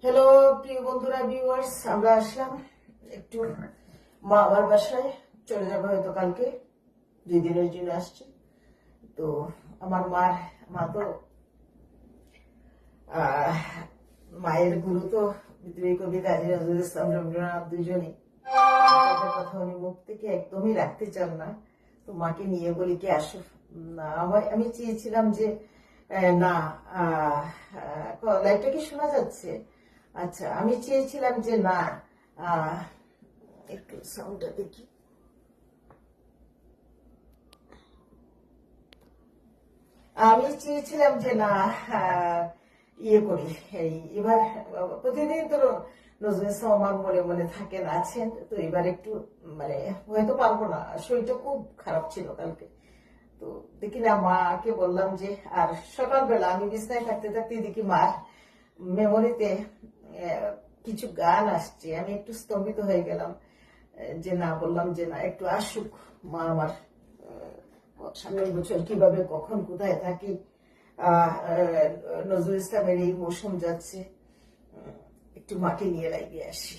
Hello প্রিয় বন্ধুরা, viewers, আমরা আসলাম একটু মা আমার বাসায়। চলে যাবো হয়তো কালকে, 2 দিনের জন্য আসছি। তো আমার মা তো মায়ের গুরু তো বিদ্রোহী কবি কাজী নজরুল ইসলাম, রবীন্দ্রনাথ, দুজনই। তাদের কথা উনি মুখ থেকে একদমই রাখতে চান না। তো মাকে নিয়ে বলি কি আসো না। আমি চেয়েছিলাম যে না, লাইভটা কি শোনা যাচ্ছে? আচ্ছা, আমি চেয়েছিলাম যে না, একটু সাউন্ডটা দেখি। আমি চেয়েছিলাম যে না, ইয়ে করি, এবার প্রতিদিন তো নজরুল ইসলাম আমার মনে মনে থাকেন, আছেন। তো এবার একটু মানে হয়তো পারবো না, শরীরটা খুব খারাপ ছিল কালকে। তো দেখি না, মাকে বললাম যে, আর সকালবেলা আমি বিছনায় থাকতে থাকতে দেখি মার মেমোরিতে কিছু গান আসছে। আমি একটু স্তম্ভিত হয়ে গেলাম, যে না, বললাম যে না, একটু আসুক মা আমার। 7 বছর কিভাবে কখন কোথায় থাকি। নজরুল ইসলামের এই মৌসুম যাচ্ছে, একটু মাকে নিয়ে লাইভে আসি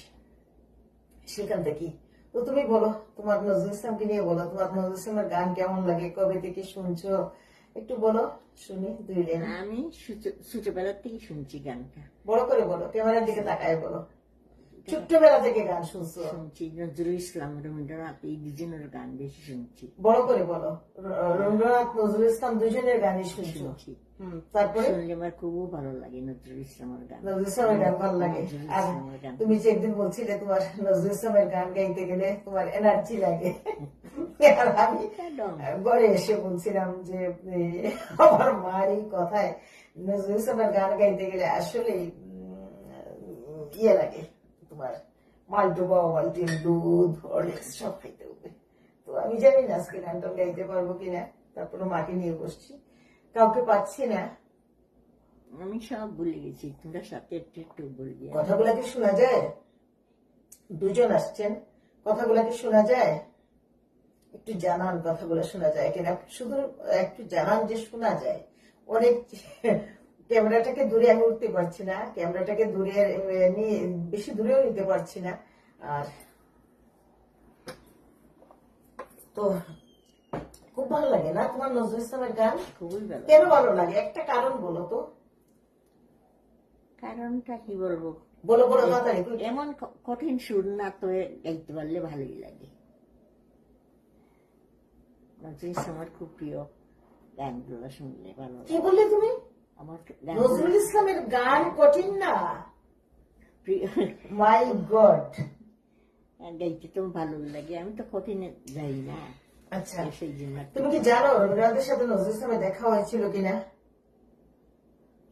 সেখান থেকে। তো তুমি বলো, তোমার নজরুল ইসলামকে নিয়ে বলো, তোমার নজরুল ইসলামের গান কেমন লাগে, কবে থেকে শুনছো, একটু বলো, শুনি 2 লাইন। আমি ছোটবেলা থেকে শুনছি গানটা। বড় করে বলো, ক্যামেরার দিকে তাকায় বলো। ছোট্টবেলা থেকে গান শুনছো? শুনছি নজরুল ইসলাম, রবীন্দ্রনাথ, এই দুজনের গান বেশি শুনছি। বড় করে বলো। রবীন্দ্রনাথ, নজরুল ইসলাম দুজনের গানই শুনছো? তারপরে শুনলে আমার খুবই ভালো লাগে নজরুল ইসলামের গান। নজরুল ইসলামের গান ভালো লাগে। আর তুমি যে একদিন বলছিলে তোমার নজরুল ইসলামের গান গাইতে গেলে তোমার এনার্জি লাগে। আর আমি ঘরে এসে বলছিলাম যে আমার মার এই কথায় নজরুল ইসলামের গান গাইতে গেলে আসলে ইয়ে লাগে, তোমার মালটোবা, ওয়ালটিন, দুধ, হরলিক্স সব খাইতে হবে। তো আমি জানি না আজকে গানটা গাইতে পারবো কিনা। তারপরে মাকে নিয়ে বসছি, কাউকে পাচ্ছি না। আমি সব ভুলে গেছি, তোমরা সাথে একটু একটু বলবি। কথাগুলা কি শোনা যায়? 2জন আসছেন, কথাগুলা কি শোনা যায়? একটু জানান কথাগুলো শোনা যায় কিনা, শুধু একটু জানান যে শোনা যায়। অনেক ক্যামেরাটাকে দূরে আমি উঠতে পারছি না, ক্যামেরাটাকে দূরে নিয়ে বেশি দূরেও নিতে পারছি না। আর তো খুব ভালো লাগে না তোমার নজরুল ইসলামের গান? খুবই ভালো। কেন ভালো লাগে, একটা কারণ বলো তো। কারণটা কি বলবো, বলো বলো তাড়াতাড়ি। এমন কঠিন সুর না তো গাইতে পারলে ভালোই লাগে। নজরুল ইসলাম আমার খুব প্রিয়, গানগুলো শুনলে ভালো। কি বললে তুমি? আমার নজরুল ইসলামের গান কঠিন না? প্রিয়, মাই গড, গাইতে তো ভালো লাগে। আমি তো কঠিন যাই না। আচ্ছা, সেই জন্য। তুমি কি জানো রবীন্দ্রনাথের সাথে নজরুল ইসলামের দেখা হয়েছিল কিনা?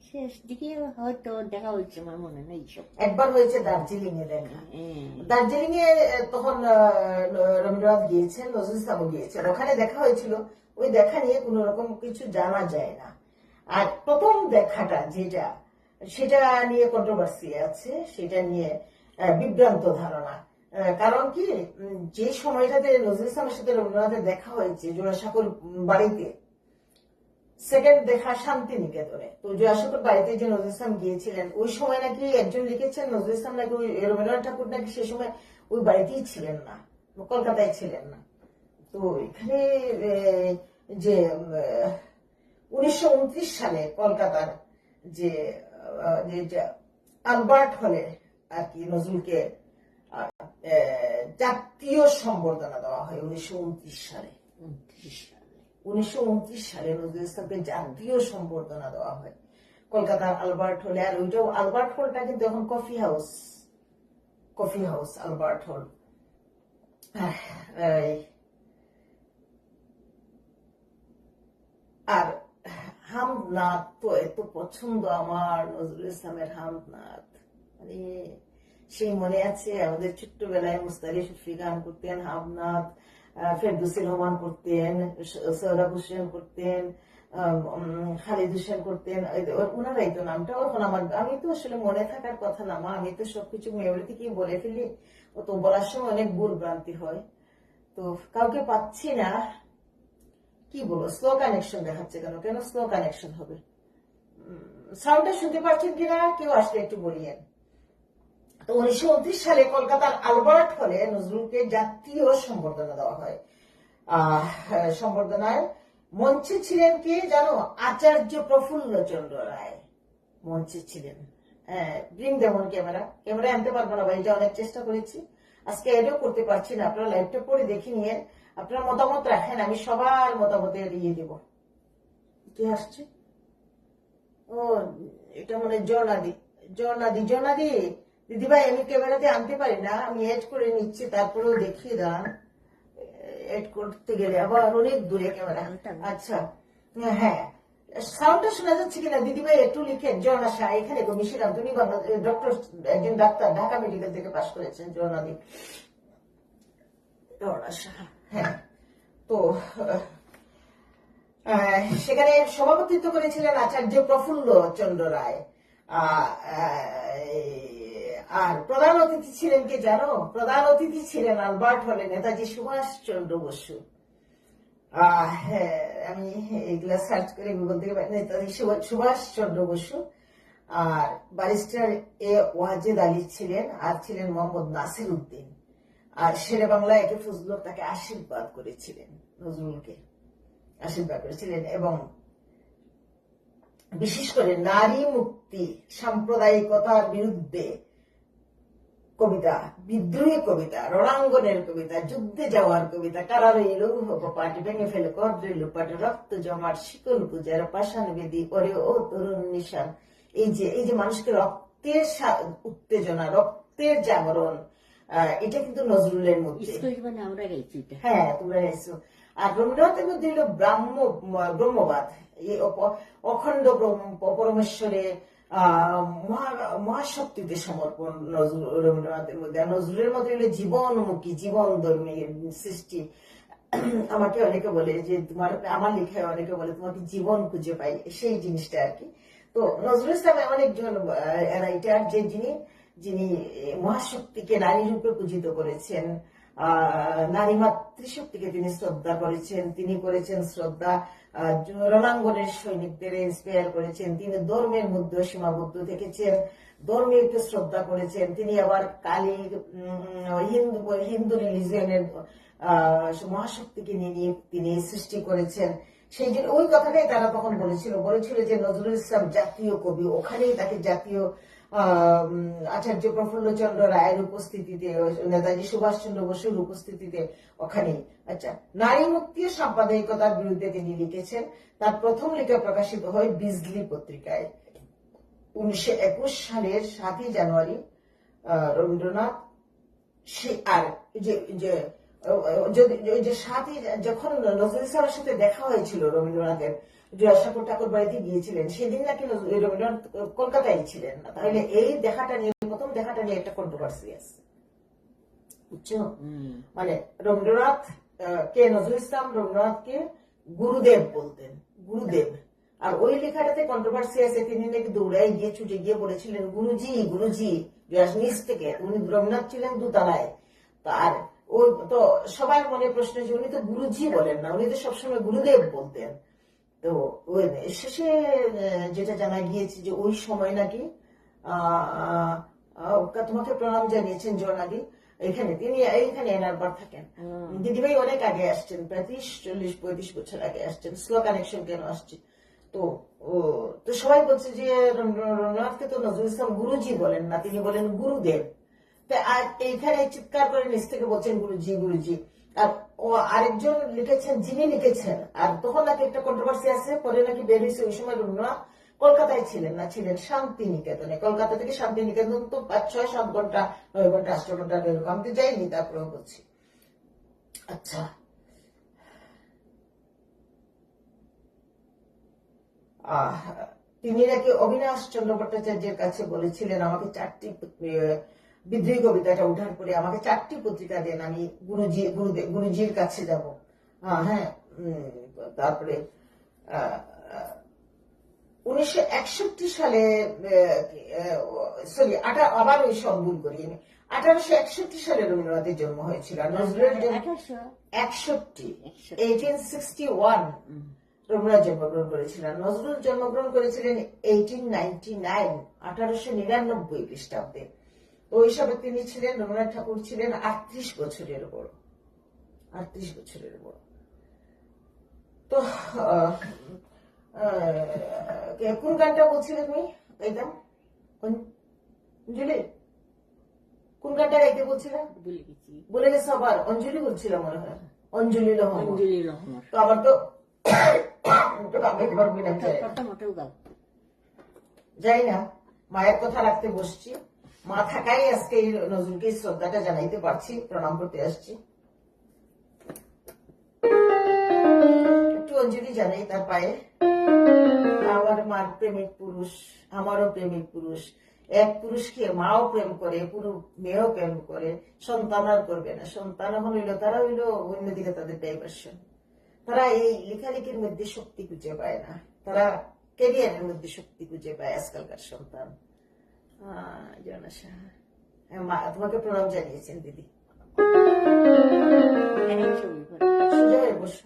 শেষ দিকে হয়তো দেখা হয়েছে, আমার মনে নেই সব। একবার হয়েছে দার্জিলিং এ দেখা। দার্জিলিং এ তখন রবীন্দ্রনাথ গিয়েছেন, নজরুল ইসলামও গিয়েছেন, ওখানে দেখা হয়েছিল। ওই দেখা নিয়ে কোন রকম কিছু জানা যায় না। আর প্রথম দেখাটা যেটা, সেটা নিয়ে কন্ট্রোভার্সি আছে, সেটা নিয়ে বিভ্রান্ত ধারণা। কারণ কি, যে সময়টাতে নজরুল ইসলামের সাথে রবীন্দ্রনাথের দেখা হয়েছে জোড়াসাঁকোর বাড়িতে, সেকেন্ড দেখা শান্তিনিকেতনে। তো জোড়াসাঁকোর বাড়িতে যে নজরুল ইসলাম গিয়েছিলেন, ওই সময় নাকি একজন লিখেছেন নজরুল ইসলাম নাকি রবীন্দ্রনাথ ঠাকুর নাকি সে সময় ওই বাড়িতেই ছিলেন না, কলকাতায় ছিলেন না। তো এখানে যে 1929 সালে কলকাতার যে আলবার্ট হলে আর কি নজরুলকে জাতীয় সম্বর্ধনা দেওয়া হয় 1929 সালে। 1929 সালে নজরুল ইসলামকে জাতীয় সম্বর্ধনা দেওয়া হয় কলকাতার আলবার্ট হলে। আর ওইটাও আলবার্ট হলটা কিন্তু এখন কফি হাউস আলবার্ট হল। আর হামদনাথ তো এত পছন্দ আমার, নজরুল ইসলামের হামদনাথ। মানে সেই মনে আছে আমাদের ছোট্টবেলায় মুস্তারি শফি গান করতেন, হামদনাথ, ফেরদৌসী রহমান করতেন, সোহরাব হোসেন করতেন, খালিদ হোসেন করতেন, ওনারাই তো নামটা এখন আমার, আমি তো আসলে মনে থাকার কথা না মা, আমি তো সবকিছু মেমোরি থেকে বলে ফেলি। ও তো বলার সময় অনেক ভুল ভ্রান্তি হয়। তো কাউকে পাচ্ছি না, কি বলো, স্লো কানেকশন দেখাচ্ছে কেন? কেন স্লো কানেকশন হবে? সাউন্ডটা শুনতে পাচ্ছেন কিনা কেউ আসলে একটু বলিয়েন। তো 1929 সালে কলকাতার আলবার্ট হলে নজরুলকে জাতীয় সম্বর্ধনা দেওয়া হয়। সম্বর্ধনায় মঞ্চে ছিলেন কে জানো? আচার্য প্রফুল্ল চন্দ্র রায় মঞ্চে ছিলেন। ব্রিং দেমন ক্যামেরা আনতে পারবো না ভাই, এটা অনেক চেষ্টা করেছি, আজকে এডও করতে পারছি না। আপনারা লাইভটা পরে দেখে নিয়ে আপনারা মতামত রাখেন, আমি সবার মতামতের ইয়ে দেব। কি আসছে? ও এটা মানে জর্নাদি দিদি ভাই, আমি ক্যামেরাতে আনতে পারি না, আমি এড করে নিচ্ছি, তারপরেও দেখিয়ে দাঁড়ান। এড করতে গেলে আবার অনেক দূরে ক্যামেরা। আচ্ছা হ্যাঁ, সাউন্ডটা শোনা যাচ্ছে কিনা দিদি ভাই একটু লিখেন। জর্না শাহ এখানে গো মিশিলাম, তুমি ডক্টর, একজন ডাক্তার, ঢাকা মেডিকেল থেকে পাশ করেছেন জর্নাদি। জর্না শাহ, হ্যাঁ। তো সেখানে সভাপতিত্ব করেছিলেন আচার্য প্রফুল্ল চন্দ্র রায়। আর প্রধান অতিথি ছিলেন কে জানো? প্রধান অতিথি ছিলেন আলবার্ট হলে নেতাজি সুভাষ চন্দ্র বসু। হ্যাঁ, আমি এগুলা সার্চ করে গুগল থেকে নেতাজি সুভাষ চন্দ্র বসু। আর ব্যারিস্টার এ ওয়াজেদ আলী ছিলেন, আর ছিলেন মোহাম্মদ নাসির উদ্দিন। আর শেরে বাংলা একে ফজলুল তাকে আশীর্বাদ করেছিলেন, নজরুলকে আশীর্বাদ করেছিলেন। এবং বিশেষ করে নারী মুক্তি, সাম্প্রদায়িকতার বিরুদ্ধে কবিতা, বিদ্রোহী কবিতা, রণাঙ্গনের কবিতা, যুদ্ধে যাওয়ার কবিতা, কারারই লঘু হোক পাটি ভেঙে ফেলে কর রইল পাটে, রক্ত জমাট শিকল পূজার পাষাণ বেদি ওরে ও তরুণ নিশান। এই যে মানুষকে রক্তের উত্তেজনা, রক্তের জাগরণ, এটা কিন্তু নজরুলের মধ্যে। হ্যাঁ, তোমরা গাইছো। আর রবীন্দ্রনাথের মধ্যে হলো ব্রহ্মবাদ, অখণ্ড পরমেশ্বরে মহাশক্তিতে সমর্পণ রবীন্দ্রনাথের মধ্যে। আর নজরুলের মধ্যে হলো জীবনমুখী, জীবন ধর্মী সৃষ্টি। আমাকে অনেকে বলে যে আমার লেখায় অনেকে বলে তোমাকে জীবন খুঁজে পাই, সেই জিনিসটা আর কি। তো নজরুল ইসলাম এমন একজন রাইটার যে যিনি মহাশক্তিকে নারী রূপে পূজিত করেছেন, নারী মাতৃশক্তিকে তিনি শ্রদ্ধা করেছেন, তিনি করেছেন শ্রদ্ধা রণাঙ্গনের সৈনিকদের ইন্সপায়ার করেছেন, তিনি ধর্মের মধ্যে সীমাবদ্ধ থেকেছেন, ধর্মীয়কে শ্রদ্ধা করেছেন, তিনি আবার কালী হিন্দু রিলিজিয়নের মহাশক্তিকে নিয়ে তিনি সৃষ্টি করেছেন। সেই জন্য ওই কথাটাই তারা তখন বলেছিল যে নজরুল ইসলাম জাতীয় কবি, ওখানেই তাকে জাতীয় আচার্য প্রফুল্ল চন্দ্র রায়ের উপস্থিতিতে, নেতাজি সুভাষ চন্দ্র বসুর উপস্থিতিতে ওখানেই। আচ্ছা, নারী মুক্তি ও সাম্প্রদায়িকতার বিরুদ্ধে তিনি লিখেছেন। তার প্রথম লেখা প্রকাশিত হয় বিজলি পত্রিকায় 1921 সালের 7 জানুয়ারি। রবীন্দ্রনাথ আর যখন নজরুল ইসলামের সাথে দেখা হয়েছিল রবীন্দ্রনাথের, জোড়াসাঁকোর ঠাকুর বাড়িতে গিয়েছিলেন, সেদিন নাকি রবীন্দ্রনাথ কলকাতায় ছিলেন না। তাহলে এই দেখাটা নিয়ে, প্রথম দেখাটা নিয়ে একটা কন্ট্রোভার্সি আছে, বুঝছো? মানে রবীন্দ্রনাথ কে, নজরুল ইসলাম রবীন্দ্রনাথকে গুরুদেব বলতেন, গুরুদেব। আর ওই লেখাটাতে কন্ট্রোভার্সি আছে, তিনি নাকি দৌড়াই গিয়ে ছুটে গিয়ে বলেছিলেন গুরুজি গুরুজি, নিচ থেকে। উনি রবীন্দ্রনাথ ছিলেন দোতলায়, আর ওই তো সবার মনে প্রশ্ন যে উনি তো গুরুজি বলেন না, উনি তো সবসময় গুরুদেব বলতেন। তো ওই শেষে যেটা জানা গিয়েছে যে ওই সময় নাকি তোমাকে প্রণাম জানিয়েছেন জর্নাদি, এখানে তিনি এইখানে এনার পর থাকেন। দিদিভাই অনেক আগে আসছেন, প্রায় 30-40-35 বছর আগে আসছেন। স্লো কানেকশন কেন আসছে? তো সবাই বলছে যে রবীন্দ্রনাথকে তো নজরুল ইসলাম গুরুজি বলেন না, তিনি বলেন গুরুদেব। আর এইখানে চিৎকার করে নিচ থেকে বলছেন গুরুজি গুরুজি। আর আরেকজন লিখেছেন, যিনি লিখেছেন, আর তখন নাকি একটা কন্ট্রোভার্সি আছে, পরে নাকি বের হয়েছে ওই সময় রবীন্দ্রনাথ কলকাতায় ছিলেন না, ছিলেন শান্তিনিকেতনে। কলকাতা থেকে শান্তিনিকেতন তো 5-6-7 ঘন্টা, 9 ঘন্টা 8 ঘন্টা এরকম, আমি তো যাইনি, তারপরেও বলছি। আচ্ছা, তিনি নাকি অবিনাশ চন্দ্র ভট্টাচার্যের কাছে বলেছিলেন আমাকে 4টি বিদ্রোহী কবিতাটা উঠার পরে আমাকে 4টি পত্রিকা দেন, আমি গুরুজির কাছে যাব। হ্যাঁ, তারপরে 1961 সালে, সরি আবার ওই সংভুল করি, 1861 সালে রবীন্দ্রনাথের জন্ম হয়েছিল। আর নজরুলের জন্ম 1861, রবীন্দ্রনাথ জন্মগ্রহণ করেছিলেন। নজরুল জন্মগ্রহণ করেছিলেন 1899 1899 খ্রিস্টাব্দে। তো ওই হিসাবে তিনি ছিলেন, রবীন্দ্রনাথ ঠাকুর ছিলেন 38 বছরের বড়, 38 বছরের বড়। তো কোন গানটা বলছিলে তুমি গাইতাম? অঞ্জলি, কোন গানটা গাইতে বলছিলে? ভুলে গেছি। বলে গেছে আবার? অঞ্জলি বলছিল মনে হয়, অঞ্জলি রহমান। অঞ্জলি রহমান। তো আমার তো গাইতে পারবি না, মোটেও গাও যাই না। মায়ের কথা রাখতে বসছি, মা থাকাই আজকে এই নজরুলকে শ্রদ্ধাটা জানাইতে পারছি, প্রণাম করতে আসছি। একটু অঞ্জলি জানাই তার পায়ে। আমার মার প্রেমিক পুরুষ, আমারও প্রেমিক পুরুষ। এক পুরুষকে মাও প্রেম করে, পুরো মেয়েও প্রেম করে, সন্তান আর করবে না। সন্তান হইল, তারা হইল অন্যদিকে তাদের ডাইভার্সন। তারা এই লেখালেখির মধ্যে শক্তি খুঁজে পায় না, তারা ক্যারিয়ারের মধ্যে শক্তি খুঁজে পায় আজকালকার সন্তান। মা তোমাকে প্রণাম জানিয়েছেন দিদি। সোজা হয়ে বসো।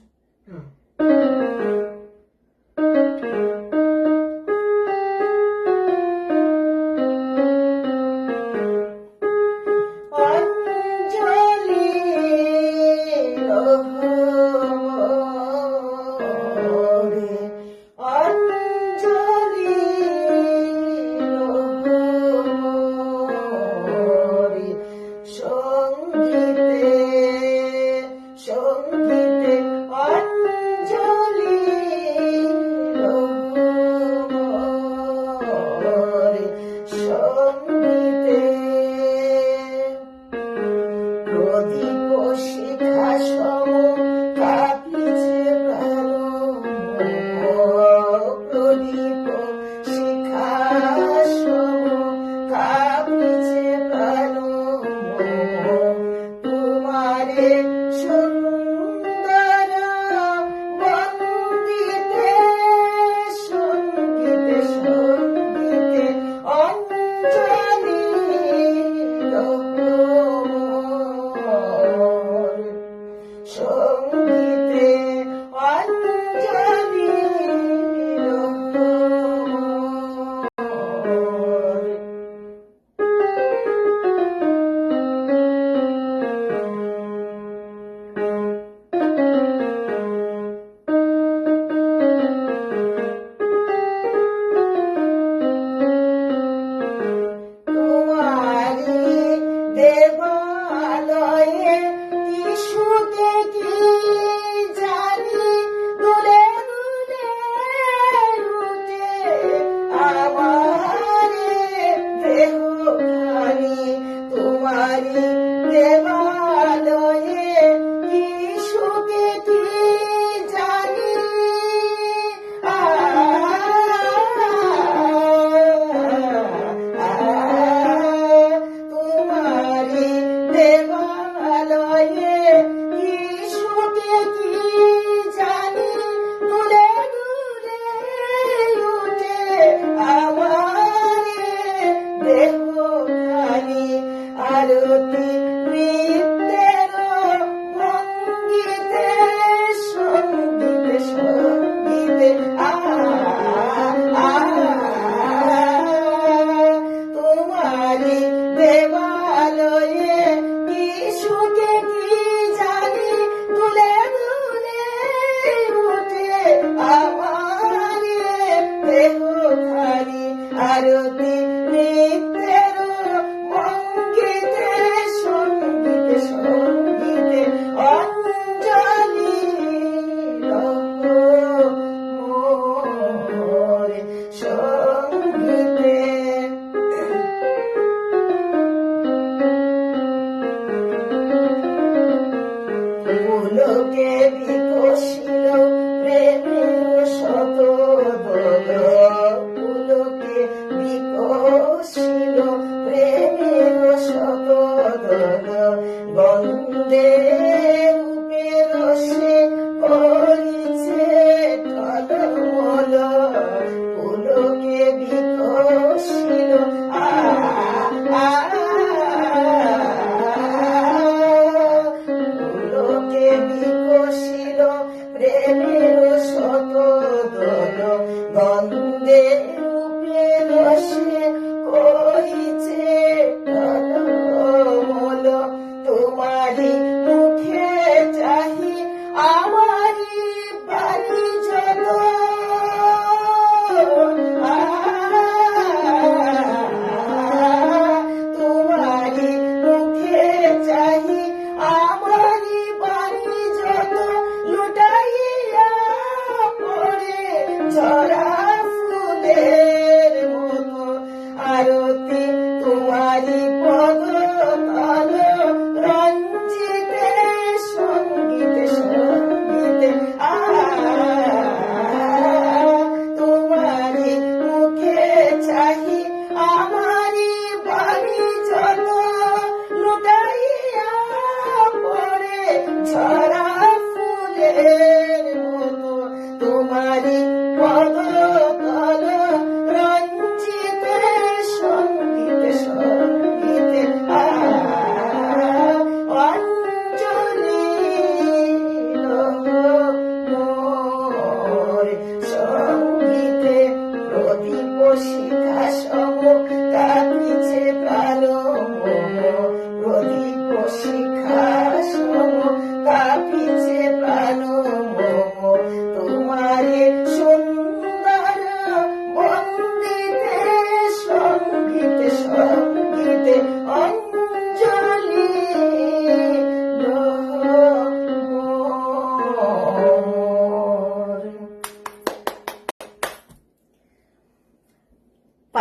প্রেমের শত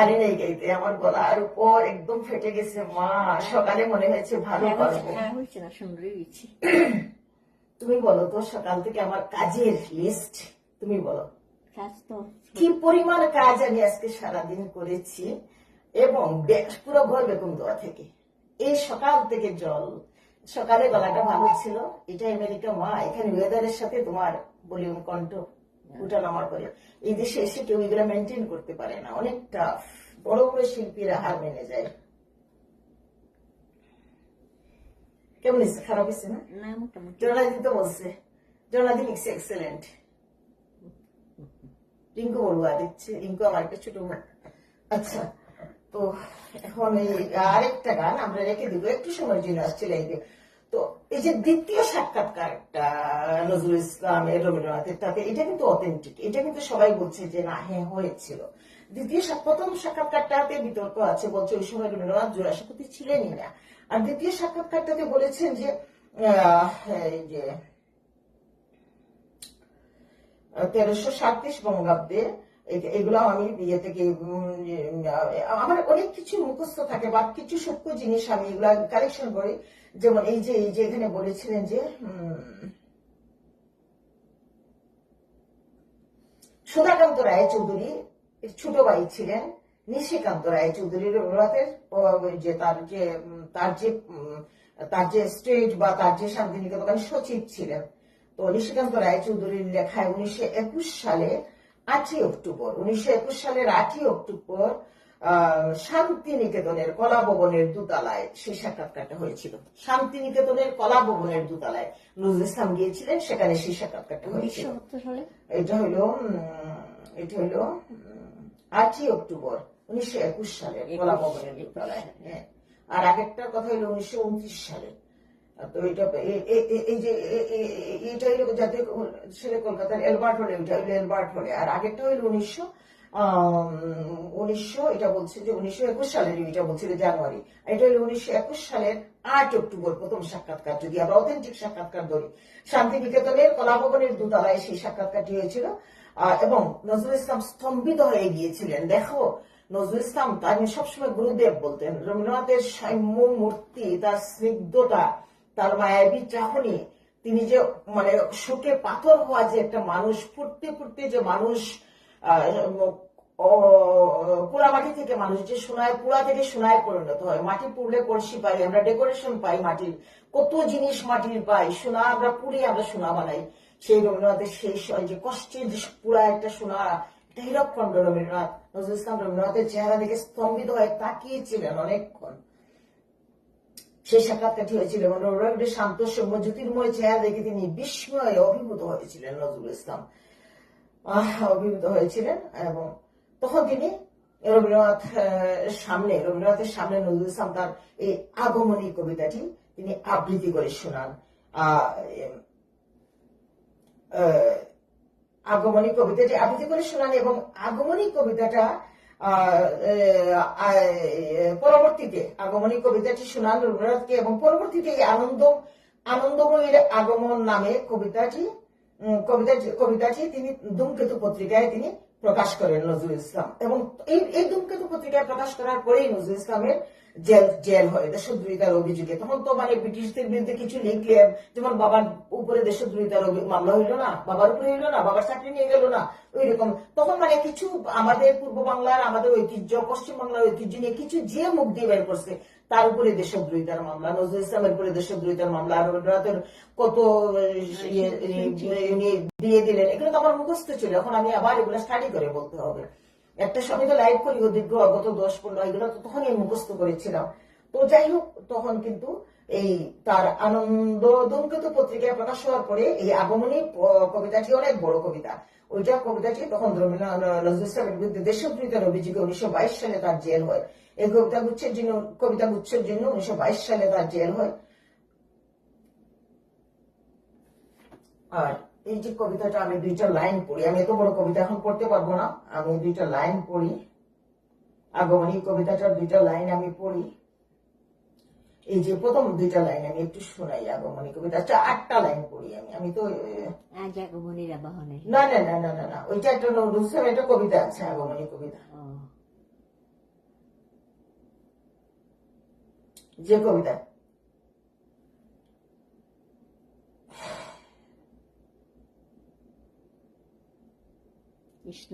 পারি নাই গাইতে, আমার গলার উপর একদম ফেটে গেছে মা। সকালে মনে হয়েছে ভালো পারবো। খারাপ হয়েছে না, সুন্দরই হয়েছে। তুমি বলো তো, সকাল থেকে আমার কাজের লিস্ট তুমি বলো, কাজ তো কি পরিমাণ কাজ আমি আজকে সারাদিন করেছি, এবং পুরো ঘর বেকুম দেওয়া থেকে এই সকাল থেকে জল। সকালে গলাটা ভালো ছিল, এটা আমেরিকা মা, এখানে ওয়েদারের সাথে তোমার ভলিউম কণ্ঠ উঠানামা করে। এই দেশে এসে কেউ এগুলো মেনটেন করতে পারে না, অনেক টাফ। বড় বড় শিল্পীরা হার মেনে যায়। কেমন হয়েছে? খারাপ হয়েছে না? না, মোটামুটি। জনাদি তো বলছে, জনাদি লিখছে এক্সেলেন্ট। রিঙ্কু বলবো দিচ্ছে, রিঙ্কু আমার একটা ছোট বোন। আচ্ছা, তো এখন এই আরেকটা গান আমরা রেখে দিব, একটু সময়ের জন্য আসছে লাইভে। তো এই যে দ্বিতীয় সাক্ষাৎকারটা নজরুল ইসলামের রবীন্দ্রনাথের, তাতে এটা কিন্তু অথেন্টিক, এটা কিন্তু সবাই বলছে যে না হ্যাঁ হয়েছিল। প্রথম সাক্ষাৎকারটাতে বিতর্ক আছে, বলছে ওই সময় রবীন্দ্রনাথ জোড়াসাঁকোতে ছিলেনই না। আর দ্বিতীয় সাক্ষাৎকারটাতে বলেছেন যে এই যে 1337 বঙ্গাব্দে, এগুলো আমি বিয়ে থেকে আমার অনেক কিছু মুখস্থ থাকে বা কিছু সূক্ষ্ম জিনিস আমি এগুলা কালেকশন করি। যেমন এই যে এখানে বলেছিলেন যে সুধাকান্ত রায়চৌধুরী ছোট ভাই ছিলেন নিশিকান্ত রায়চৌধুরী, রবীন্দ্রনাথের যে তার যে স্টেট বা তার যে শান্তিনিকেতন সচিব ছিলেন। তো নিশিকান্ত রায়চৌধুরীর লেখায় 1921 সালে 8ই অক্টোবর 1921 সালের 8ই অক্টোবর শান্তিনিকেতনের কলাভবনের দোতলায় সেই সাক্ষাৎকারটা হয়েছিল। শান্তিনিকেতনের কলাভবনের দোতলায় নজরুল ইসলাম গিয়েছিলেন, সেখানে সেই সাক্ষাৎকারটা হয়েছিল। এটা হলো 8ই অক্টোবর 1921 সালের কলাভবনের দোতলায়। হ্যাঁ, আর আগেরটার কথা হলো 1929 সালে। তো এটা হইল জাতীয় কলকাতার এলবার্ট হলে, ওইটা হইলো এলবার্ট হলে। আর আগেরটা হইলো 1900 এটা বলছে যে 1921 সালের, এটা বলছিল জানুয়ারি। এটা হলো 1921 সালের 8 অক্টোবর প্রথম সাক্ষাৎকার, যদি আমরা অথেন্টিক সাক্ষাৎকার ধরি। শান্তিনিকেতনের কলাভবনের দোতলায় সেই সাক্ষাৎকারটি হয়েছিল। এবং নজরুল ইসলাম স্তম্ভিত হয়ে গিয়েছিলেন। দেখো, নজরুল ইসলাম তিনি সবসময় গুরুদেব বলতেন। রবীন্দ্রনাথের সৌম্য মূর্তি, তার স্নিগ্ধতা, তার মায়াবী চাহনি, তিনি যে মানে শোকে পাথর হওয়া যে একটা মানুষ, ফুটতে ফুটতে যে মানুষ, পোড়ামাটি থেকে মানুষ যে সোনায়, পোড়া থেকে সোনায় পরিণত হয়। মাটি পুড়লে কলসি পাই, আমরা ডেকোরেশন পাই মাটির, কত জিনিস মাটির পাই, সোনা আমরা পুড়ে আমরা সোনা বানাই। সেই রবীন্দ্রনাথের সেই যে কষ্টের যে পুরা একটা সোনা, এটা হীরকখণ্ড রবীন্দ্রনাথ। নজরুল ইসলাম রবীন্দ্রনাথের চেহারা দেখে স্তম্ভিত হয়ে তাকিয়েছিলেন অনেকক্ষণ। সেই সাক্ষাৎকারটি হয়েছিল এবং রবীন্দ্রনাথের শান্ত সৌম্য জ্যোতির্ময় চেহারা দেখে তিনি বিস্ময়ে অভিভূত হয়েছিলেন। নজরুল ইসলাম অভিভূত হয়েছিলেন, এবং তখন তিনি রবীন্দ্রনাথের সামনে নজরুল ইসলাম তার এই আগমনী কবিতাটি তিনি আবৃত্তি করে শোনান। আগমনী কবিতাটি আবৃত্তি করে শোনান, এবং আগমনী কবিতাটা পরবর্তীতে আগমনী কবিতাটি শোনান রবীন্দ্রনাথকে, এবং পরবর্তীতে এই আনন্দময়ীর আগমন নামে কবিতাটি তিনি ধূমকেতু পত্রিকায় তিনি প্রকাশ করেন নজরুল ইসলাম। এবং এই ধূমকেতু পত্রিকায় প্রকাশ করার পরেই নজরুল ইসলামের জেল হয় দেশদ্রোহিতার অভিযোগে। তখন তো মানে ব্রিটিশদের বিরুদ্ধে কিছু লিখলেন, যেমন বাবার উপরে দেশদ্রোহিতার মামলা হইলো না, বাবার উপরে হইলো না, বাবার চাকরি নিয়ে গেল না, ওই রকম। তখন মানে কিছু আমাদের পূর্ব বাংলার, আমাদের ঐতিহ্য, পশ্চিম বাংলার ঐতিহ্য নিয়ে কিছু যে মুখ দিয়ে বের করছে, তার উপরে দেশদ্রোহিতার মামলা, নজরুল ইসলামের উপরে দেশদ্রোহিতার মামলা, রবীন্দ্রনাথের কত দিয়ে দিলেন। এগুলো তো আমার মুখস্থ ছিল, এখন আমি আবার এগুলো স্টাডি করে বলতে হবে। একটা সময় তো লাইভ করি দীর্ঘ গত 10-15, এগুলো তো তখনই আমি মুখস্থ করেছিলাম। তো যাই হোক, তখন কিন্তু এই তার ধূমকেতু পত্রিকায় প্রকাশ হওয়ার পরে এই আগমনী কবিতাটি অনেক বড় কবিতা। ওইটা কবিতাটি তখন নজরুল ইসলামের বিরুদ্ধে দেশদ্রোহিতার অভিযোগে 1922 সালে তার জেল হয়। এই কবিতা গুচ্ছের জন্য 1922 সালে তার জেল হয়। আর এই যে কবিতাটা, আমি 2টা লাইন পড়ি, আমি এত বড় কবিতা এখন পড়তে পারবো না, আমি 2টা লাইন পড়ি। আগমনী কবিতাটার 2টা লাইন আমি পড়ি। এই যে প্রথম 2টা লাইন আমি একটু শোনাই আগমনী কবিতা। 8টা লাইন পড়ি আমি তো আগমনীর আবাহনে। না, ওইটা একটা নজরুল ইসলামের একটা কবিতা আছে, আগমনী কবিতা। যে কবিতা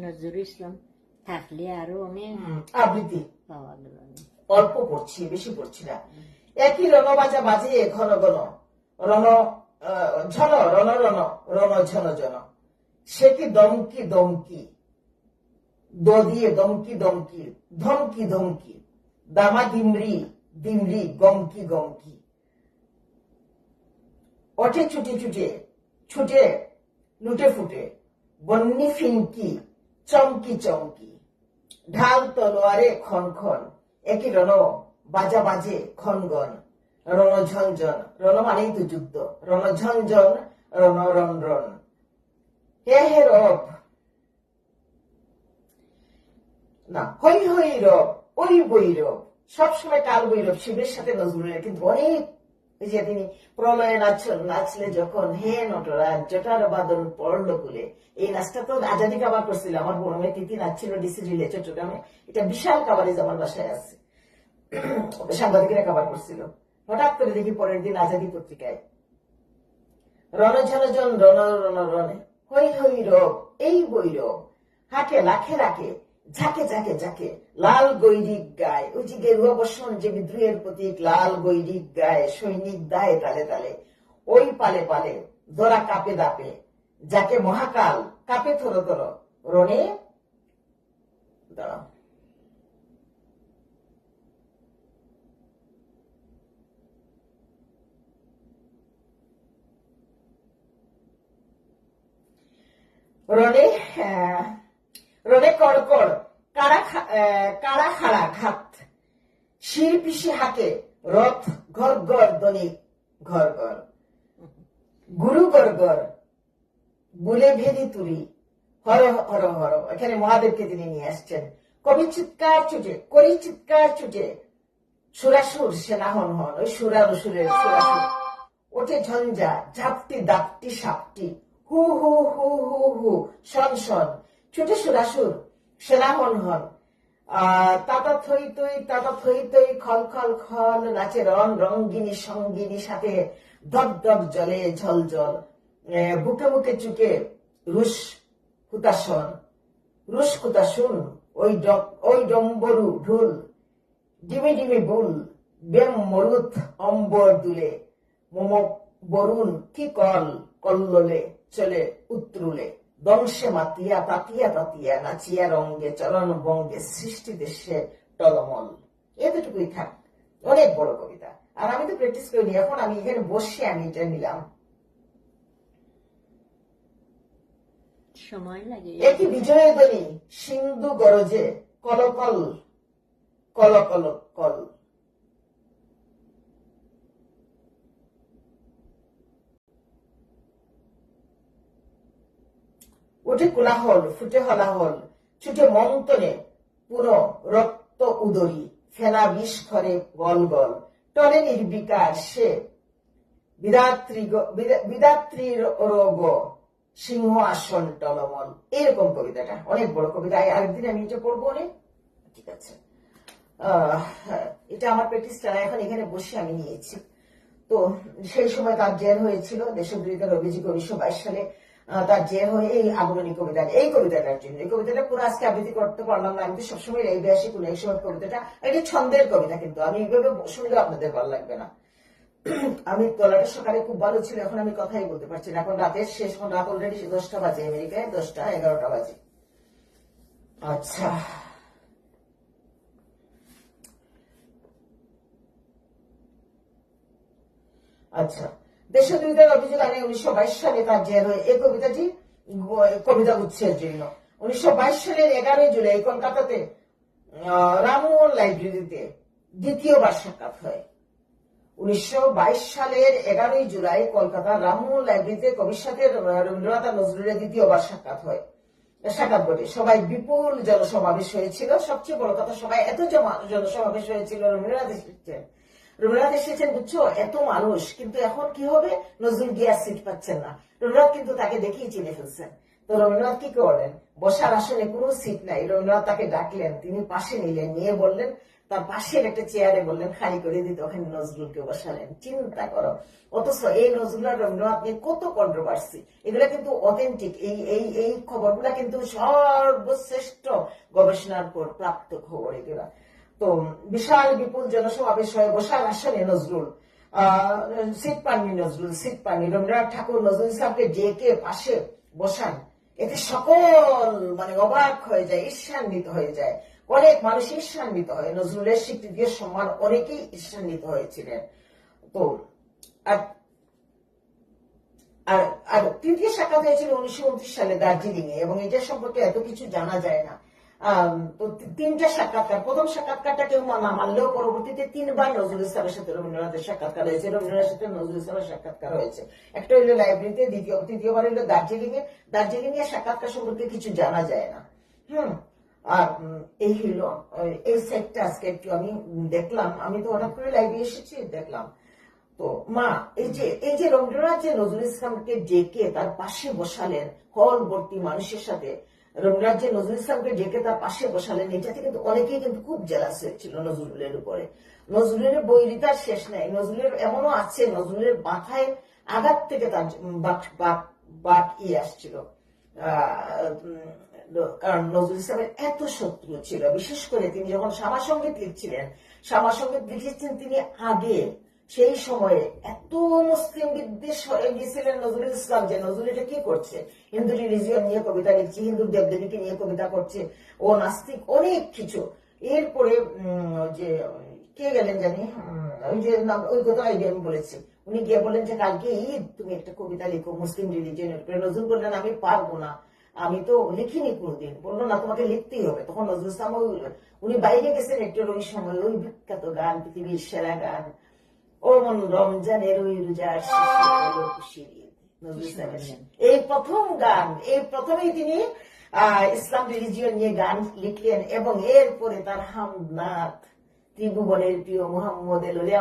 নজরুল ইসলাম থাকলে আরো অনেক আবৃত্তি পাওয়া গেল না। অল্প পড়ছি, বেশি পড়ছি না। একই রণবাজা বাজিয়ে ঘন ঘন রণ ঝন রণ রণ রণ ঝন ঝন, সে কি দমকি দমকি, দ দিয়ে দমকি দমকি, ধমকি ধমকি, দামা দিমরি দিমরি, গমকি গমকি, ওঠে ছুটে ছুটে ছুটে লুটে ফুটে, বন্নি ফিনকি চমকি চমকি, ঢাল তলোয়ারে খন খন, একই রণ বাজা বাজে খনগন, রণ ঝনঝন, রণ মানেই তো যুদ্ধ, রণ ঝনঝন রণ রণ রণ, হে হে রব না, হই হই রব, ওই বৈরব, সবসময় কাল বৈরব শিবের সাথে নজরুলের কিন্তু অনেক, ওই যে তিনি প্রলয়ে নাচলে যখন হে নটরাজ জটার বাদল পড়লো কুলে, এই নাচটা তো আজাদি কাবার করছিল, আমার বড় মেয়ে তিথি নাচছিল ডিসি রিলে চট্টগ্রামে, এটা বিশাল কাবারিজ আমার বাসায় আছে, সাংবাদিকেরা কাবার করছিল। হঠাৎ করে দেখি পরের দিন আজাদি পত্রিকায় রণ ঝন জন রণ রণ রণে, হই হই রব এই বৈরব, হাকে লাখে রাখে ঝাঁকে ঝাঁকে ঝাঁকে, লাল গৈরিক গায়, ওই যে গেরুয়া বসন যে বিদ্রোহের প্রতীক, লাল গৈরিক গায় সৈনিক দায় তালে তালে, ওই পালে পালে দোরা কাপে দাপে, যাকে মহাকাল কাপে থর থর রণে, দাঁড়াও রণে রণে কড়কড় কারা খাড়া ঘাত, শির পিসি হাকে রথ ঘর ঘর দনি ঘর ঘর, গুরু গর গর বুলে ভেদি তুরি, হর হর হর, এখানে মহাদেবকে তিনি নিয়ে আসছেন। কবি চিৎকার ছুটে করি চিৎকার ছুটে, সুরাসুর সেনা হন হন, ওই সুরার সুরের সুরাসুর, ওঠে ঝঞ্ঝা ঝাপটি দাপটি সাপটি, হু হু হু হু হু শন শন, ছুটে সুরাসুর সেনা হন হন, তাতা থই তৈ খল খল খল, নাচে রং রঙ্গিনী সঙ্গিনী সাথে, দগ দগ জলে ঝল জল, বুকে বুকে চুকে রুশ হুতাশন, রুশ হুতাশুন, ওই ডম্বরু ঢুল, ডিমি ডিমি বুল, বেম মরুত অম্বর দুলে, মোম বরুণ কি কল কল্লোলে চলে উত্রুলে, দংশে মাতিয়া তাতিয়া তাতিয়া, নাচিয়া রঙ্গে চরণ বঙ্গে, সৃষ্টি দেশে টলমল। এতটুকুই থাক, অনেক বড় কবিতা, আর আমি তো প্র্যাকটিস করিনি, এখন আমি এখানে বসে আমি এটা নিলাম। সময় লাগে। একই বিজয়ের ধ্বনি সিন্ধু গরজে, কলকল কল কল কল, উঠে কোলাহল ফুটে হলাহল, ছুটে মন্থনে পুরো রক্ত উদরি, ফেনা বিষ খরে গল গল, টলে নির্বিকার সে বিদাত্রী রোগ, সিংহ আসন টলমল। এরকম কবিতাটা অনেক বড় কবিতা, আরেকদিন আমি এটা পড়বো অনেক, ঠিক আছে। এটা আমার প্র্যাকটিসটা এখন এখানে বসে আমি নিয়েছি। তো সেই সময় তার জেল হয়েছিল দেশবিরোধিতার অভিযোগ 1922 সালে, তার জেল হয়ে এই আগুনী কবিতা, এই কবিতাটার জন্য, এই কবিতাটা পুরো আজকে আবৃত্তি করতে পারলাম না, আমি তো সবসময় এই বেশি কোন এক সময় কবিতাটা, এটা ছন্দের কবিতা, কিন্তু আমি এইভাবে শুনলে আপনাদের ভালো লাগবে না। আমি গলাটা সকালে খুব ভালো ছিল, এখন আমি কথাই বলতে পারছি না, এখন রাতের শেষ, এখন রাত অলরেডি 10টা বাজে, আমেরিকায় 10টা 11টা বাজে। আচ্ছা, আচ্ছা, দেশবিরোধিতার অভিযোগ আনে 1922 সালে তার জেল হয়ে, এই কবিতাটি কবিতা উৎসের জন্য 1922 সালের 11 জুলাই কলকাতাতে রামমোহন লাইব্রেরিতে দ্বিতীয়বার সাক্ষাৎ হয়। 1922 সালের 11 জুলাই কলকাতা রামমোহন লাইব্রেরিতে কবির সাথে রবীন্দ্রনাথ আর নজরুলের দ্বিতীয়বার সাক্ষাৎ হয়, সাক্ষাৎ ঘটে। সবাই বিপুল জনসমাবেশ হয়েছিল, সবচেয়ে বড় কথা সবাই এত জনসমাবেশ হয়েছিল, রবীন্দ্রনাথ এসেছেন বুঝছো, এত মানুষ, কিন্তু এখন কি হবে, নজরুল গিয়ে সিট পাচ্ছেন না, রবীন্দ্রনাথ কিন্তু তাকে দেখেই চিনে ফেলছেন। তো রবীন্দ্রনাথ কি করলেন, বসার আসনে কোনো সিট নাই, রবীন্দ্রনাথ তাকে ডাকলেন, তিনি পাশে নিলেন, নিয়ে বললেন, তার পাশের একটা চেয়ারে বললেন খালি করে দিতে, ওখানে নজরুলকে বসালেন। চিন্তা করো, অথচ এই নজরুল আর রবীন্দ্রনাথ নিয়ে কত কন্ট্রোভার্সি, এগুলা কিন্তু অথেন্টিক। এই এই এই খবরগুলা কিন্তু সর্বশ্রেষ্ঠ গবেষণার পর প্রাপ্ত খবর এগুলা। তো বিশাল বিপুল জনসমাবেশ হয়ে বসার আসনে নজরুল, সিট পাননি নজরুল, সিট পাননি। রবীন্দ্রনাথ ঠাকুর নজরুল ইসলামকে ডেকে পাশে বসান, এতে সকল মানে অবাক হয়ে যায়, ঈর্ষান্বিত হয়ে যায়। অনেক মানুষ ঈর্ষান্বিত হয়, নজরুলের স্বীকৃতি সম্মান অনেকেই ঈর্ষান্বিত হয়েছিলেন। তো আর আর আর তৃতীয় সাক্ষাৎ হয়েছিল 1929 সালে দার্জিলিং এ, এবং এটা সম্পর্কে এত কিছু জানা যায় না। তো তিনটা সাক্ষাৎকার, প্রথম সাক্ষাৎকারটা কেউ না মানলেও পরবর্তীতে 3বার নজরুল ইসলামের সাথে রবীন্দ্রনাথের সাক্ষাৎকার হয়েছে, রবীন্দ্রনাথের সাথে নজরুল ইসলামের সাক্ষাৎকার হয়েছে। একটা হইলো লাইব্রেরিতে, তৃতীয়বার হইলো দার্জিলিং এ। দার্জিলিং এর সাক্ষাৎকার সম্পর্কে কিছু জানা যায় না। আর এই হইলো এই সেটটা আজকে একটু আমি দেখলাম, আমি তো হঠাৎ করে লাইভে এসেছি, দেখলাম। তো মা, এই যে রবীন্দ্রনাথ যে নজরুল ইসলামকে ডেকে তার পাশে বসালেন, হল ভর্তি মানুষের সাথে রবীন্দ্রনাথ যে নজরুল ইসলামকে ডেকে তার পাশে বসালেন, এটাতে কিন্তু অনেকেই কিন্তু খুব জেলাস হয়েছিল নজরুলের উপরে। নজরুলের বৈরিতার শেষ নাই। নজরুলের এমনও আছে, নজরুলের মাথায় আঘাত থেকে তার বাক আসছিল। কারণ নজরুল ইসলামের এত শত্রু ছিল, বিশেষ করে তিনি যখন শ্যামা সঙ্গীত লিখছিলেন, শ্যামা সঙ্গীত লিখেছেন তিনি আগে, সেই সময়ে এত মুসলিম বিদ্বেষ হয়ে গিয়েছিলেন নজরুল ইসলাম যে নজরুল এটা কি করছে, হিন্দু রিলিজিয়ন নিয়ে কবিতা লিখছে, হিন্দু দেবদেবীকে নিয়ে কবিতা করছে, ও নাস্তিক, অনেক কিছু। এরপরে যে কে গেলেন জানি, ওই যে ওই কথা আইডিয়া আমি বলেছি, উনি গিয়ে বলেন যে কালকে ঈদ, তুমি একটা কবিতা লিখো মুসলিম রিলিজিয়নের উপরে। নজরুল বললেন আমি পারবো না, আমি তো লিখিনি কোনোদিন। বললো না, তোমাকে লিখতেই হবে। তখন নজরুল ইসলাম উনি বাইরে গেছেন একটু, ওই সময় ওই বিখ্যাত গান, পৃথিবীর সেরা গান, ও মন রমজানের ওই রোজার শেষে নজরুল ইসলামের এই প্রথম গান, এই প্রথমেই তিনি ইসলাম রিলিজিয়ন নিয়ে গান লিখলেন। এবং এরপরে তার হামদনাথ, ত্রিভুবনের প্রিয় মোহাম্মদ এলোরে,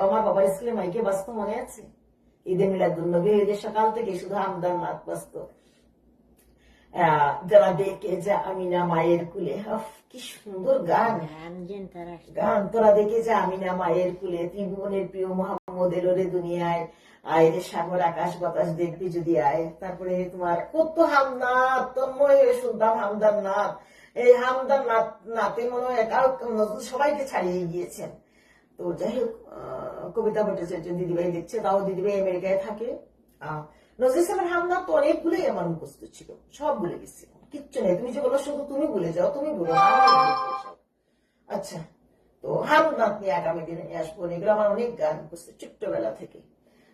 আমার বাবার স্কুলে মাইকে বাজতো, মনে আছে? ঈদে মিলাদুন্নবী, ঈদের সকাল থেকে শুধু হামদনাথ বাজতো। যারা দেখে যা আমিনা মায়ের কুলে, কি সুন্দর গান, গান তোরা দেখে যা আমিনা মায়ের কুলে, ত্রিভুবনের প্রিয় মোহাম্মদ এলোরে দুনিয়ায়, আয় রে সাগর আকাশ বাতাস দেখবি যদি আয়। তারপরে তোমার কত হামনাথ, তন্ময় শুনতাম হামদার নাথ। এই হামদার নাতে মনে হয় নজরুল সবাইকে ছাড়িয়ে গিয়েছেন। তো যাই হোক, কবিতা ভট্টাচার্য দিদিভাই দেখছে, তাও দিদিভাই আমেরিকায় থাকে। নজরুল ইসলামের হামনাথ তো অনেকগুলোই আমার মুখস্থ ছিল, সব ভুলে গেছি, কিচ্ছু নেই। তুমি যে বলো শুধু তুমি ভুলে যাও, তুমি বলো। আচ্ছা, তো হামনাথ নিয়ে আগামী দিনে নিয়ে আসবো। এগুলো আমার অনেক গান মুখস্থ ছোট্টবেলা থেকে।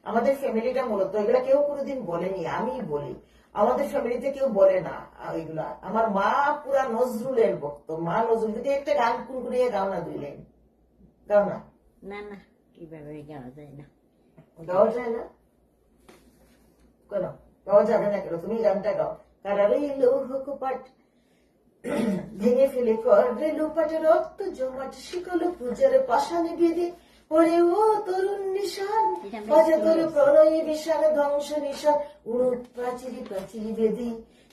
আমাদের ফ্যামিলিটা মূলত এগুলা কেউ কোনোদিন বলেনি, আমি বলি। আমাদের ফ্যামিলিতে কেউ বলে না এগুলা। আমার মা পুরা নজরুলের ভক্ত। মা নজরুল থেকে একটা গান কুনকুনিয়ে গাও না, 2 লাইন গাও না। না না, কিভাবে গাওয়া যায় না, গাওয়া যায় না কেন? গাওয়া যাবে না কেন? তুমি গানটা গাও। কারারে লৌহ কপাট ভেঙে ফেলে করে লোপাট, রক্ত জমাট শিকল পূজার পাশানে বেঁধে পরে ও তরুণ নিশান, বাজে তোর প্রণয়ী বিশাল ধ্বংস নিশান, উড়ুট প্রাচীরি প্রাচীরি বেদি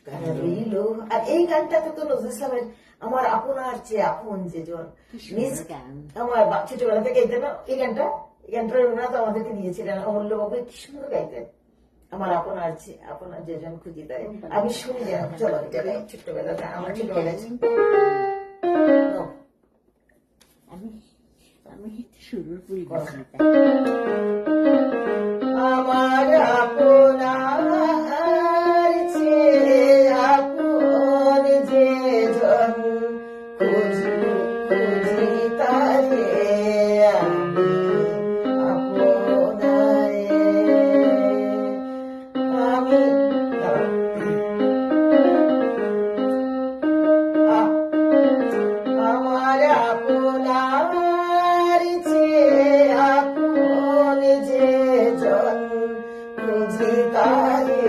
কারা রইল। আর এই গানটাতে তো নজরুল ইসলামের আমার আপনার চেয়ে আপন যেজন, আমার ছোটবেলা থেকে গাইতেন এই গানটা। এই গানটা রবীন্দ্রনাথ আমাদেরকে দিয়েছিলেন, অমূল্য বাবু কি সুন্দর গাইতেন, আমার আপনার চেয়ে আপনার যেজন খুঁজি দেয়। আমি শুনি যে চলো এটা গাই, ছোট্টবেলাটা আমার ছোটবেলায়। আমি শুরুর পুরি আমার আপনার চেয়ে আপন যেজন খুঁজি খুঁজি তারে আমি আপনায়। আমি আমার আপনার চেয়ে আপন যেজন খুঁজি তারে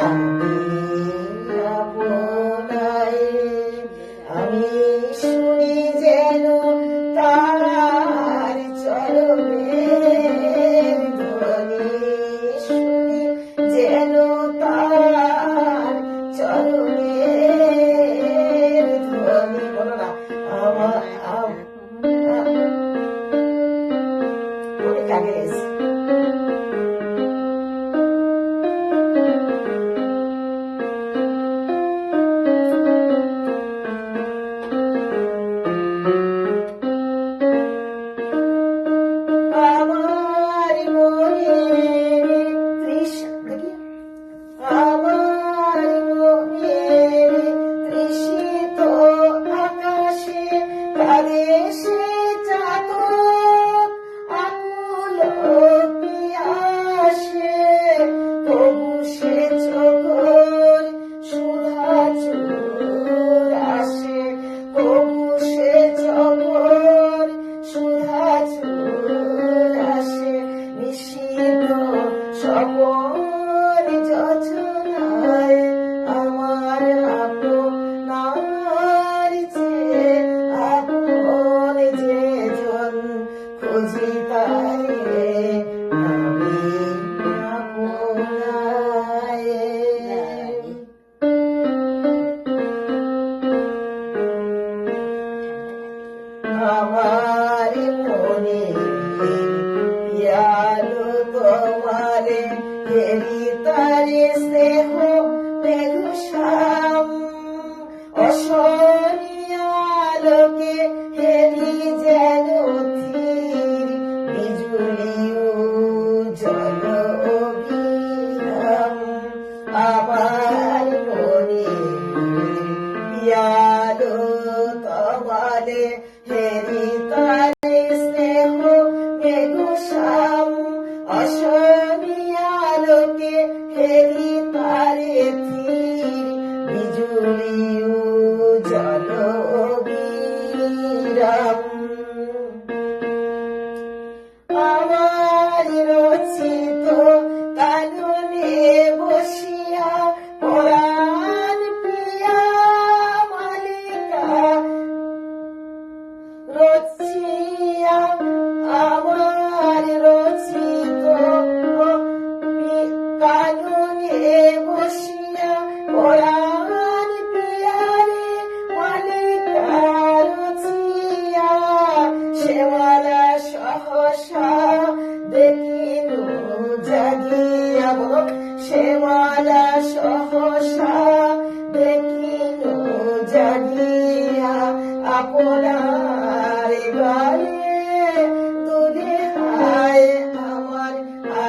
আমি আপনায়। আমি শুনি যেন তার চরণের ধ্বনি, শুনি যেন তারে স্নেহ মেঘশ্যাম অসরিয়ালোকে হেরি যেন ধীর বিজুলি উজ্জ্বল অবিরাম আমার মনে পিয়ালো তমালে হেরি তারে স্নেহ মেঘশ্যাম অসরিয়ালোকে হেরি তারে ধীর বিজুলি উজ্জ্বল অবিরাম আমার রচিত কাননে বসিয়া পরাণ প্রিয়া মালিকা রচিয়া আমার রচিত কাননে বসিয়া পরাণ প্রিয়ারে মালিকা রচিয়া সেমালা সহসা দেখিনু জাগিয়া বলো সেমালা সহসা দেখিনু জাগিয়া আপনার গায়ে দুলে হায় আমার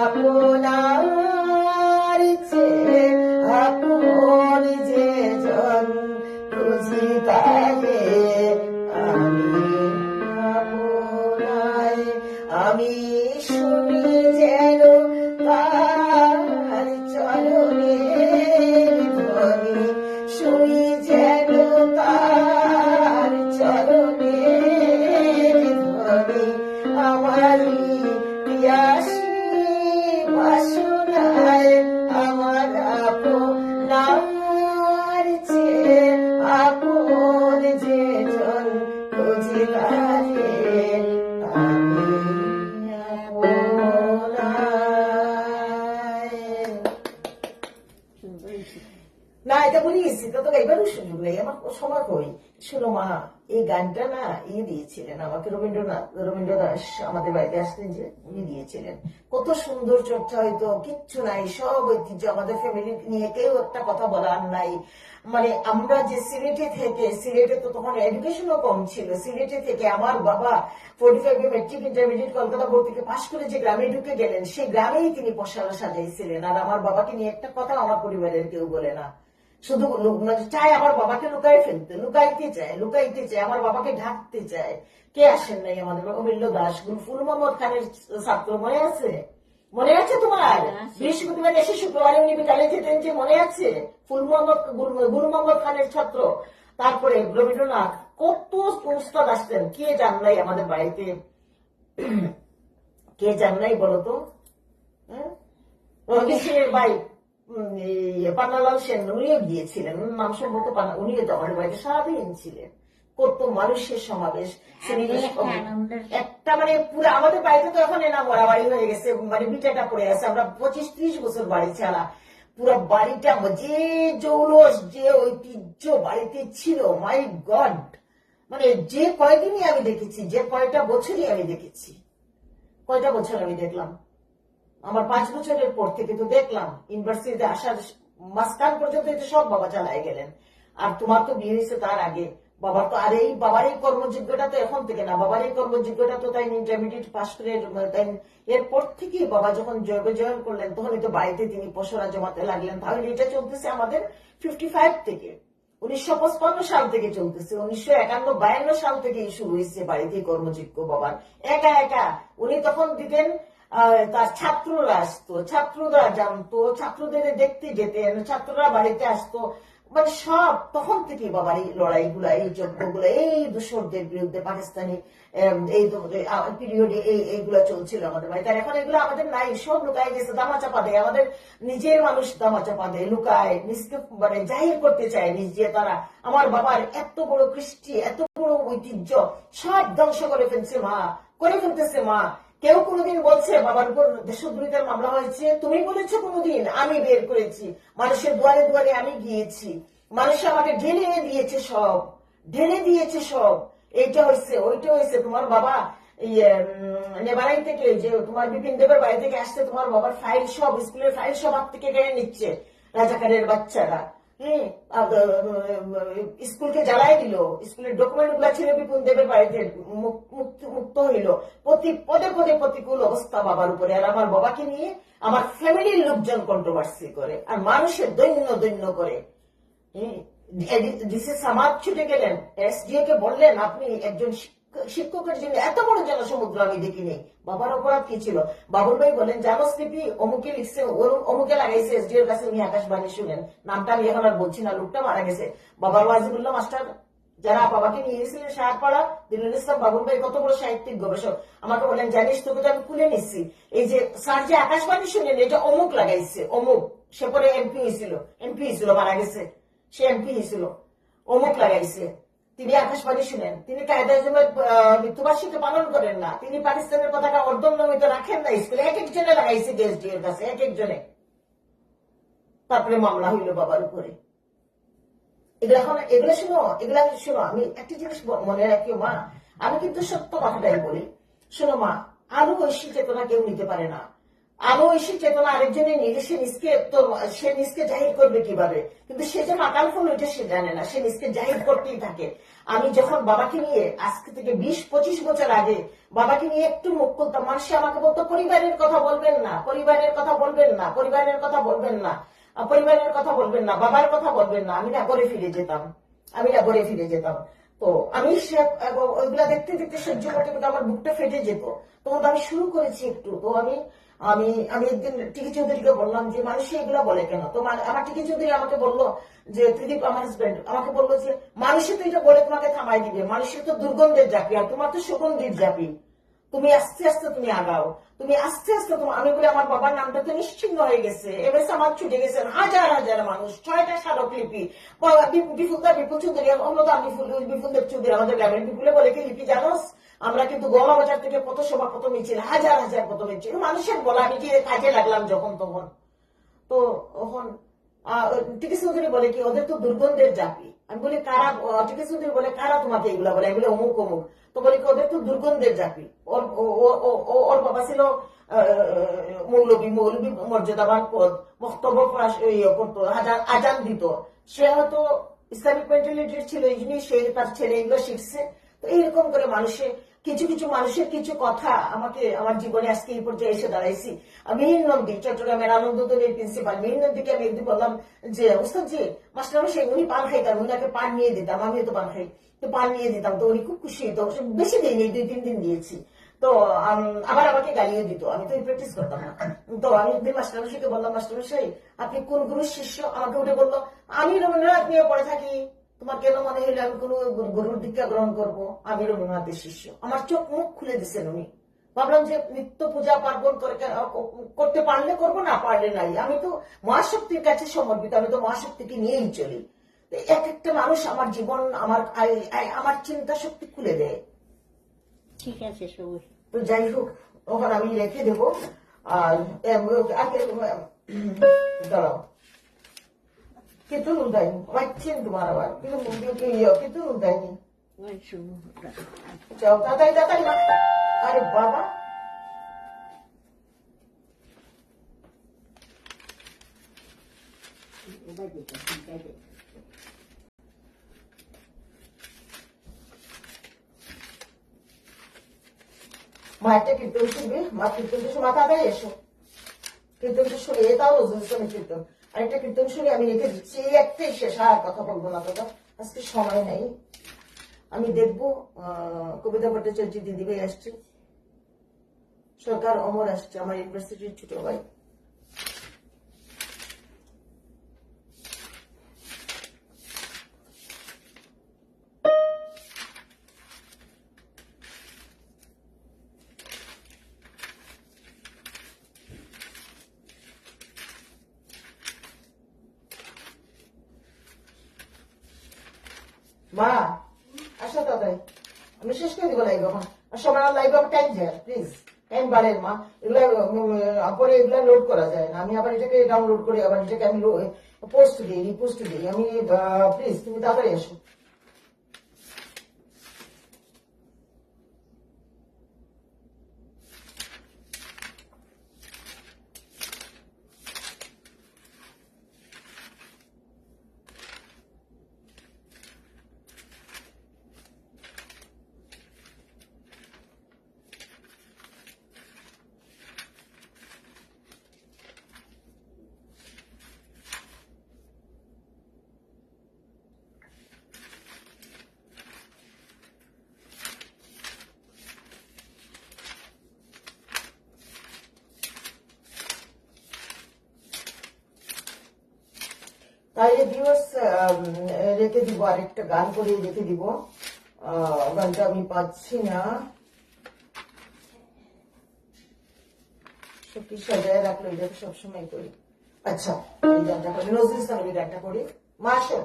আপনার চেয়ে আপন যে জন খুঁজি তাকে আমি আপনায় আমি শুনি যেন তার চরণের ধ্বনি শুনি যেন তার চরণের ধ্বনি আমারই পিয়াসী বাসনায় আমার আপনার চেয়ে আপন যে জন খুঁজি তাকে আমি আপনায়। সুন্দর হয়েছে। না এটা বলিয়েছি তো তোকে এবারও সুযোগ নেই আমার সময় কই শোনো মা এই গানটা না দিয়েছিলেন আমাকে রবীন্দ্রনাথ আমাদের বাড়িতে আসতেন যে উনি দিয়েছিলেন কত সুন্দর চর্চা হয়তো কিচ্ছু নাই সব ঐতিহ্য আমাদের ফ্যামিলি নিয়ে কেউ একটা কথা বলার নাই মানে আমরা যে সিলেটে তো তখন এডুকেশনও কম ছিল সিলেটে থেকে আমার বাবা 45 মেট্রিক ইন্টারমিডিয়েট কলকাতা বোর্ড থেকে পাশ করে যে গ্রামে ঢুকে গেলেন সেই গ্রামেই তিনি পোশালা সাজাইছিলেন আর আমার বাবাকে নিয়ে একটা কথা আমার পরিবারের কেউ বলে না শুধু চায় আমার বাবাকে লুকাইতে চায় আমার বাবাকে ঢাকতে চায় কে আসেন নাই আমাদের অমূল্য দাস গুলফুল মোহাম্মদ খানের ছাত্র মনে আছে তোমার বৃহস্পতিবার এসে শুক্রবারে উনি বিকালে যেতেন যে মনে আছে গুল মোহাম্মদ খানের ছাত্র তারপরে রবীন্দ্রনাথ কত উস্তাদ আসতেন কে জান নাই আমাদের বাড়িতে কে জান নাই বলতো ভাই পান্নালাল সেন উনিও গিয়েছিলেন নাম সম্ভবত উনিও তো আমাদের বাড়িতে সারাদিন ছিলেন কত মানুষের সমাবেশ একটা মানে পুরো আমাদের বাড়িতে তো এখন এনা মরা বাড়ি হয়ে গেছে মানে বিটাটা পড়ে গেছে আমরা 25-30 বছর বাড়ি ছাড়া পুরো বাড়িটা যে জৌলস যে ঐতিহ্য বাড়িতে ছিল মাই গড মানে যে কয়দিনই আমি দেখেছি যে কয়টা বছরই আমি দেখেছি কয়টা বছর আমি দেখলাম আমার 5 বছরের পর থেকে তো দেখলাম ইউনিভার্সিটিতে আসার মাঝখান পর্যন্ত এটা সব বাবা চালায় গেলেন আর তোমার তো বিয়ে হয়েছে তার আগে বাবার তো আর এই বাবার এই কর্মযোগ্যটা তো এখন থেকে না বাবার এই কর্মযোগ্যটা তো তাই ইন্টারমিডিয়েট পাস করে তাই এরপর থেকে বাবা যখন জয়ন করলেন তখনই তো বাড়িতে তিনি পসরা জমাতে লাগলেন তাহলে এটা চলতেছে আমাদের 55 থেকে 1955 সাল থেকে চলতেছে 1951-52 সাল থেকে শুরু হয়েছে বাড়িতে কর্মযোগ্য বাবার একা উনি তখন দিতেন তার ছাত্ররা আসতো ছাত্ররা জানতো ছাত্রদের দেখতে যেতেন ছাত্ররা বাড়িতে আসতো মানে সব তখন থেকে বাবার এই লড়াইগুলা এই যজ্ঞগুলো এই দূষরদের বিরুদ্ধে পাকিস্তানি এই পিরিয়ডে এইগুলা চলছিল আমাদের বাড়িতে আর এখন এগুলো আমাদের নাই সব লুকায় গেছে দামাচাপা দেয় আমাদের নিজের মানুষ দামাচাপা দেয় লুকায় নিজকে মানে জাহির করতে চায় নিজে তারা আমার বাবার এত বড় কৃষ্টি এত বড় ঐতিহ্য সব ধ্বংস করে ফেলতেছে মা কেউ কোনোদিন বলছে বাবার উপর দেশদ্রোহিতার মামলা হয়েছে তুমি বলেছো কোনোদিন আমি বের করেছি মানুষের দুয়ারে দুয়ারে আমি গিয়েছি মানুষ আমাকে ঢেলে দিয়েছে সব এইটা হয়েছে ওইটা হয়েছে তোমার বাবা নেবারাই থেকে যে তোমার বিপিন দেবের বাড়ি থেকে আসতে তোমার বাবার ফাইল সব স্কুলের ফাইল সব হাত থেকে কেড়ে নিচ্ছে রাজাকারের বাচ্চারা। হ্যাঁ, স্কুলকে জ্বালাই দিল, স্কুলের ডকুমেন্ট গুলা ছিল বিপুল দেবের বাড়িতে মুক্ত হইল। প্রতি পদে পদে প্রতিকূল অবস্থা বাবার উপরে। আর আমার বাবাকে নিয়ে আমার ফ্যামিলির লোকজন কন্ট্রোভার্সি করে আর মানুষের দৈন্য করে। ডিসি সামাদ ছুটে গেলেন, এসডিও কে বললেন আপনি একজন শিক্ষকের জন্য এত বড় জনসমুদ্র আমি দেখিনি। বাবার অপরাধ কি ছিল? বাবুল ভাই বলেন জানো স্লিপি অমুকে লিখছে, অমুকে লাগাইছে, এসডিওর কাছে উনি আকাশবাণী শুনেন, নামটা আমি এখন আর বলছি না, লোকটা মারা গেছে। বাবার ওয়াজিবুল্লাহ মাস্টার যারা বাবাকে নিয়ে গেছিলেন শাহপাড়া, দিলুল ইসলাম বাবুল ভাই কত বড় সাহিত্যিক গবেষক, আমাকে বলেন জানিস তোকে তো আমি খুলে নিচ্ছি, এই যে স্যার যে আকাশবাণী শুনেন এটা অমুক লাগাইছে, অমুক, সে পরে এমপি হয়েছিল, মারা গেছে, সে এমপি হয়েছিল, অমুক লাগাইছে। তিনি আকাশবাণী শুনেন, তিনি কায়দা আজমের মৃত্যুবার্ষিকী পালন করেন না, তিনি পাকিস্তানের পতাকা অর্ধনমিত রাখেন না স্কুলে, এক একজনে লাগাইছে ডিএসডি এর কাছে, এক একজনে। তারপরে মামলা হইল বাবার উপরে। এগুলো শোনো, আমি একটা জিনিস মনে রাখিও মা, আমি কিন্তু সত্য কথাটাই বলি। শোনো মা, আলো ঐশী চেতনা কেউ নিতে পারে না। আলো ঐশী চেতনা আরেকজনে নিলে সে নিজকে জাহির করবে কিভাবে? কিন্তু সে যে মাকাল ফল ওইটা সে জানে না, সে নিজকে জাহির করতেই থাকে। আমি যখন বাবাকে নিয়ে আজকে থেকে 20-25 বছর আগে বাবাকে নিয়ে একটু মুখ খুলতাম, মানুষ আমাকে বলতো পরিবারের কথা বলবেন না, পরিবারের কথা বলবেন না, পরিবারের কথা বলবেন না, পরিবারের কথা বলবেন না, বাবার কথা বলবেন না। আমি না ঘরে ফিরে যেতাম। তো আমি ওইগুলা দেখতে দেখতে সহ্য করতে করতে আমার বুকটা ফেটে যেত। তখন আমি শুরু করেছি একটু। তো আমি আমি আমি একদিন টিকি চৌধুরীকে বললাম যে মানুষ এগুলা বলে কেন? তো আমার টিকি চৌধুরী আমাকে বললো যে ত্রিদীপ আমার হাজবেন্ড আমাকে বললো যে মানুষে তো এটা বলে তোমাকে থামাই দিবে, মানুষের তো দুর্গন্ধের জাপি আর তোমার তো সুগন্ধির জাপি, তুমি আস্তে আস্তে তুমি আগাও, তুমি আস্তে আস্তে আমি বলে আমার বাবার নামটা তো নিশ্চিন্ন হয়ে গেছে, এবার আমার ছুটে গেছেন হাজার হাজার মানুষ, 6টা স্মারকলিপি। বিপুল চৌধুরী হলো তো আমি বিপুলদেব চৌধুরী আমাদের গ্রামের বিপুলে বলে কি লিপি জানোস, আমরা কিন্তু গলা বাজার থেকে কত সভা কত মিছিল, হাজার হাজার কত মিছিল, মানুষের বলা আমি কি কাজে লাগলাম যখন তখন। তো তখন টিকি চৌধুরী বলে কি ওদের তো দুর্গন্ধের জাপি। আমি বলি কারা? টিকি চৌধুরী বলে কারা তোমাকে এগুলা বলে? আমি বলি অমুক অমুক। তো বলি কি ওদের তো দুর্গন্ধের জাপি। ওর বাবা ছিল মৌলবী মর্যাদাবান পদ, বক্তব্য করতো, আজান দিত, সে হয়তো ইসলামিক মেন্টালিটির ছিল, এই জন্যই সে তার ছেলে এগুলো শিখছে। তো এইরকম করে কিছু মানুষের কিছু কথা আমাকে আমার জীবনে আজকে এই পর্যায়ে এসে দাঁড়াইছি। মিহির নন্দী, চট্টগ্রামের আনন্দতলীর প্রিন্সিপাল মিহির নন্দীকে আমি একদিন বললাম যে ওস্তাদ জি মাস্টারমশাই উনি পান খাইতাম, উনাকে পান নিয়ে দিতাম, আমিও তো পান খাই, তো পান নিয়ে দিতাম, তো উনি খুব খুশি হতো। বেশি দিইনি, 2-3 দিন দিয়েছি। তো আবার আমাকে গালিয়ে দিত, আমি তো প্র্যাকটিস করতাম না। তো আমি একদিন মাস্টারমশাইকে বললাম মাস্টারমশাই আপনি কোন গুরুর শিষ্য? আমাকে উঠে বললো আমি রবীন্দ্রনাথ নিয়ে পড়ে থাকি, তোমার কেন মনে হইলে আমি কোন গুরুর দীক্ষা গ্রহণ করবো? আমি রবীন্দ্রনাথের শিষ্য। আমার চোখ মুখ খুলে দিচ্ছেন উনি। ভাবলাম যে নিত্য পূজা পার্বণ করতে পারলে করবো, না পারলে নাই। আমি তো মহাশক্তির কাছে সমর্পিত, আমি তো মহাশক্তিকে নিয়েই চলি। এক একটা মানুষ আমার জীবন আমার চিন্তা শক্তি খুলে দেয়। ঠিক আছে সবুজ। তো যাই হোক, ওখান আমি রেখে দেবো। আর দাঁড়াও, कितु उदाई वच्चें तुम्हारा बात कितु उदाई जाओ दादा अरे बाबा মাঠে কীর্তন শুনবি? কীর্তন মাথাটাই এসো, কীর্তন শুনে এটাও রোজনে কীর্তন, আরেকটা কীর্তন শুনে আমি রেখে দিচ্ছি, এই একটাই শেষ, আর কথা বলবো না দাদা, আজকে সময় নেই। আমি দেখবো কবিতা ভট্টাচার্য দিদিভাই আসছে, সরকার অমর আসছে, আমার ইউনিভার্সিটির ছোট ভাই। মা আসো তাড়াতাড়ি, আমি শেষ করে দিব লাইভ এখন, আর সবার লাইভ টাইম যায় প্লিজ, টাইম বাড়েন মা, এগুলা পরে এগুলা লোড করা যায় না, আমি আবার এটাকে ডাউনলোড করে আবার এটাকে আমি পোস্ট দিই, রিপোস্ট দিই, আমি প্লিজ তুমি তাড়াতাড়ি এসো। তাহলে ভিউয়ার্স রেখে দিব, আরেকটা গান করে রেখে দিব। গানটা আমি পাচ্ছি না। সত্যি সাজায় রাখলো, এটা তো সবসময় করি। আচ্ছা, এই গানটা করি, নজরুল ইসলামের এই গানটা করি। মাসো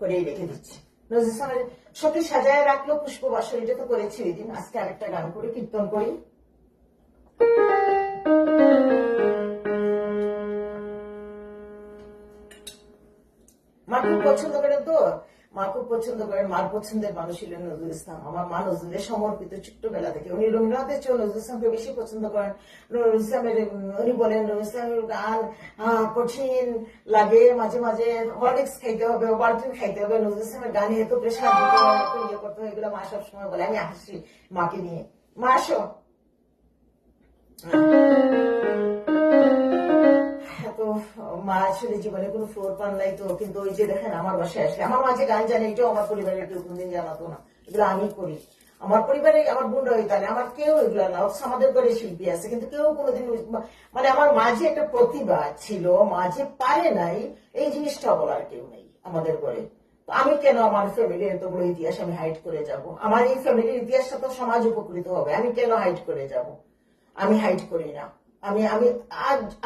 করে রেখে দিচ্ছি। নজরুল ইসলামের সত্যি সাজায় রাখলো পুষ্প বাসর, এটা তো করেছি ওই দিন। আজকে আরেকটা গান করি, কীর্তন করি। মা খুব পছন্দ করেন তো, মা খুব পছন্দ করেন। মার পছন্দের মানুষ ছিলেন নজরুল ইসলাম। আমার মা নজরুলের সমর্পিত ছোট্টবেলা থেকে। উনি রবীন্দ্রনাথের চেয়ে নজরুল ইসলামকে বেশি পছন্দ করেন। নজরুল ইসলামের উনি বলেন নজরুল ইসলামের গান কঠিন লাগে, মাঝে মাঝে হরলিক্স খাইতে হবে, ওভালটিন খাইতে হবে। নজরুল ইসলামের গানে এত প্রেশার দিতে হয়, এত ইয়ে করতে হয়, এগুলো মা সবসময় বলে। আমি হাসি মাকে নিয়ে। মা আসো। তো মা আসলে জীবনে কোনো ফ্লোর পান নাই তো, কিন্তু ওই যে দেখেন আমার বাসায় আসলে আমার মা যে গান জানে, এটাও আমার পরিবারের কেউ কোনদিন জানাতো না। এগুলো আমি করি। আমার পরিবারে আমার বোনরা ওই তাহলে আমার কেউ এগুলো না। আমাদের ঘরে শিল্পী আছে, কিন্তু কেউ কোনোদিন মানে আমার মা যে একটা প্রতিভা ছিল, মা যে পারে নাই, এই জিনিসটা বলার কেউ নেই আমাদের ঘরে। তো আমি কেন আমার ফ্যামিলির এতগুলো ইতিহাস আমি হাইড করে যাব? আমার এই ফ্যামিলির ইতিহাসটা তো সমাজ উপকৃত হবে, আমি কেন হাইড করে যাব? আমি হাইড করি না। আমি আমি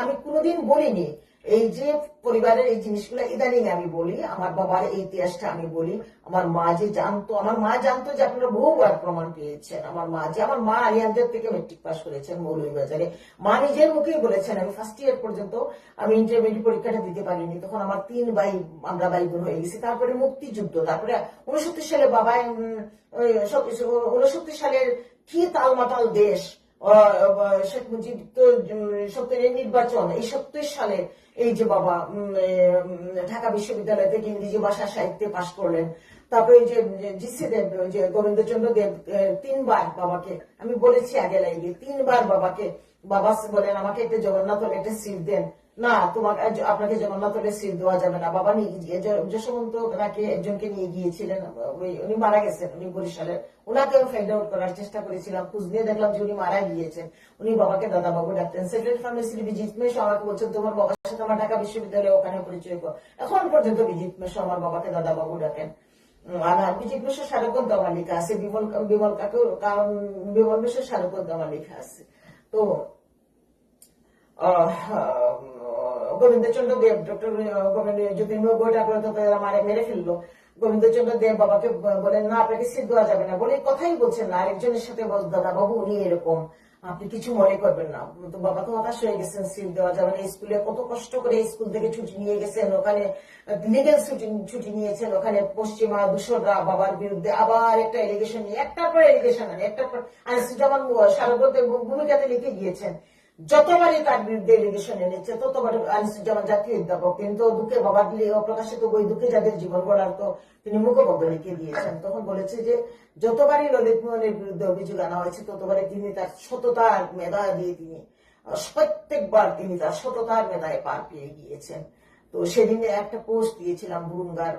আমি কোনোদিন বলিনি এই যে পরিবারের এই জিনিসগুলো, ইদানিং আমি বলি। আমার বাবার এই ইতিহাসটা আমি বলি। আমার মা যে জানতো, আমার মা জানতো যে আপনারা বহুবার প্রমাণ পেয়েছেন। আমার মা আলিয়ানদের থেকে মেট্রিক পাস করেছেন মৌলভীবাজারে। মা নিজের মুখেই বলেছেন আমি ফার্স্ট ইয়ার পর্যন্ত আমি ইন্টারমিডিয়েট পরীক্ষাটা দিতে পারিনি। তখন আমার 3 ভাই, আমরা ভাই বোন হয়ে গেছি। তারপরে মুক্তিযুদ্ধ, তারপরে 69 সালে বাবা 69 সালের কি তালমাতাল দেশ, শেখ মুজিব তো 70-এর নির্বাচন, এই 70 সালে এই যে বাবা ঢাকা বিশ্ববিদ্যালয় থেকে ইংরেজি ভাষা সাহিত্যে পাশ করলেন। তারপরে যে জিসি দেব, যে গোবিন্দচন্দ্র দেব 3 বার বাবাকে, আমি বলেছি আগে লাইগে, 3 বার বাবাকে, বাবা বলেন আমাকে একটা জগন্নাথ হলে একটা সিট দেন। না, তোমাকে আপনাকে জগন্নাথ হলে সিট দেওয়া যাবে না। বাবা নিয়ে যশবন্ত ওনাকে একজনকে নিয়ে গিয়েছিলেন, উনি মারা গেছেন, উনি বরিশালের। ওনাকেও ফাইন্ড আউট করার চেষ্টা করেছিলাম, খোঁজ নিয়ে দেখলাম যে উনি মারা গিয়েছেন। উনি বাবাকে দাদা বাবু ডাকতেন। সেক্রেটারি ফার্মেসি বিজিত মেশো আমাকে বলছেন তোমার বাবার সাথে আমার ঢাকা বিশ্ববিদ্যালয়ে ওখানে পরিচয় কর। এখন পর্যন্ত বিজিত মেশো আমার বাবাকে দাদা বাবু ডাকেন। আর বিজিত মেশো স্মারকগ্রন্থ আমার লেখা আছে, বিমল মেশো স্মারকগ্রন্থ আমার লেখা আছে। তো গোবিন্দচন্দ্র দেব, ডক্টর গোবিন্দ যতীন্দ্র বই ঠাকুর তো মারে মেরে ফেললো। গোবিন্দচন্দ্র দেব বাবাকে বলেন না আপনাকে সিট দেওয়া যাবে না, বলে কথাই বলছেন না। আরেকজনের সাথে দাদা বাবু উনি এরকম, আপনি কিছু মনে করবেন না। তো বাবা তো হতাশ হয়ে গেছেন, সিট দেওয়া যাবে না। স্কুলে কত কষ্ট করে স্কুল থেকে ছুটি নিয়ে গেছেন, ওখানে লিগেল ছুটি নিয়েছেন। ওখানে পশ্চিমা দূষণরা বাবার বিরুদ্ধে আবার একটা এলিগেশন নিয়ে, একটার পর এলিগেশন আনে, একটার পর আনিসুজ্জামান সারগতে ভূমিকাতে লিখে গিয়েছেন। যতবারই তার বিরুদ্ধে এলিগেশন এনেছে ততবার আনিসুজ্জামান জাতীয় অধ্যাপক, কিন্তু দুঃখে বাবার অপ্রকাশিত বই দুঃখে যাদের জীবন গড়ার তো তিনি মুখবন্ধ লিখে দিয়েছেন। তখন বলেছে যে যতবারই ললিত মোহনের বিরুদ্ধে অভিযোগ আনা হয়েছে ততবারই তিনি তার সততার মেধা দিয়ে তিনি প্রত্যেকবার তিনি তার সততার মেধায় পার পেয়ে গিয়েছেন। তো সেদিন একটা পোস্ট দিয়েছিলাম বুরুঙ্গার,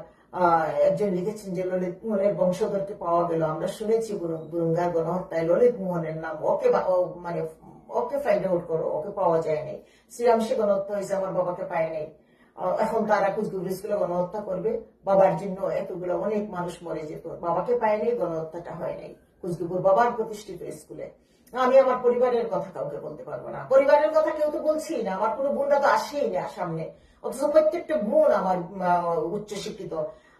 একজন লিখেছেন যে ললিত মোহনের বংশধরকে পাওয়া গেল। আমরা শুনেছি বুরুঙ্গার গণহত্যায় ললিত মোহনের নাম, ওকে মানে ওকে ফাইন্ড আউট করো, ওকে পাওয়া যায় নাই। শ্রীরামসে গণহত্যা হয়েছে, আমার বাবাকে পায় নাই। এখন তারা কুচগুবুর স্কুলে গণহত্যা করবে, বাবার জন্য এতগুলো অনেক মানুষ মরে যেত, বাবাকে পায় নাই, গণহত্যাটা হয় নাই কুচগুবুর বাবার প্রতিষ্ঠিত স্কুলে। আমি আমার পরিবারের কথা কাউকে বলতে পারবো না, পরিবারের কথা কেউ তো বলছি না, আমার কোনো বোনরা তো আসেই না সামনে। অথচ প্রত্যেকটা বোন আমার উচ্চশিক্ষিত,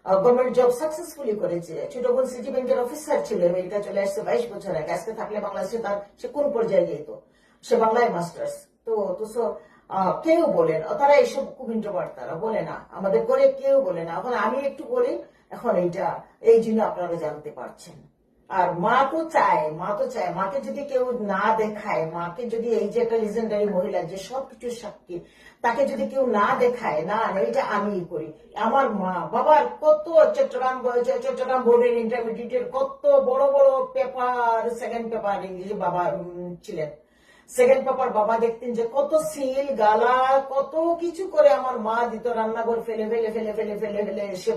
গভর্নমেন্ট জব সাকসেসফুলি করেছে। ছোট বোন সিটি ব্যাংকের অফিসার ছিল, আমেরিকা চলে আসছে 22 বছর আগে। আজকে থাকলে বাংলাদেশে তার সে কোন পর্যায়ে যেত, সে বাংলায় মাস্টার্স। তো কেউ বলেন, তারা এইসব খুব ইন্ট্রোভার্ট, তারা বলে না, আমাদের করে কেউ বলে না। এখন আমি একটু বলি, এখন এইটা এই জন্য আপনারা জানতে পারছেন। আর মা তো চায়, মাকে যদি কেউ না দেখায়, মাকে যদি এই যে একটা লিজেন্ডারি মহিলা যে সবকিছুর সাক্ষী, তাকে যদি কেউ না দেখায়, না এটা আমি করি। আমার মা বাবার কত চট্টগ্রাম বোর্ডের ইন্টারমিডিয়েটের কত বড় বড় পেপার, সেকেন্ড পেপার ইংরেজি বাবা ছিলেন। সেকেন্ড পেপার বাবা দেখতেন যে কত সিল গালা কত কিছু করে আমার মা দিত, রান্নাঘর ফেলে ফেলে ফেলে ফেলে ফেলে ফেলে এসে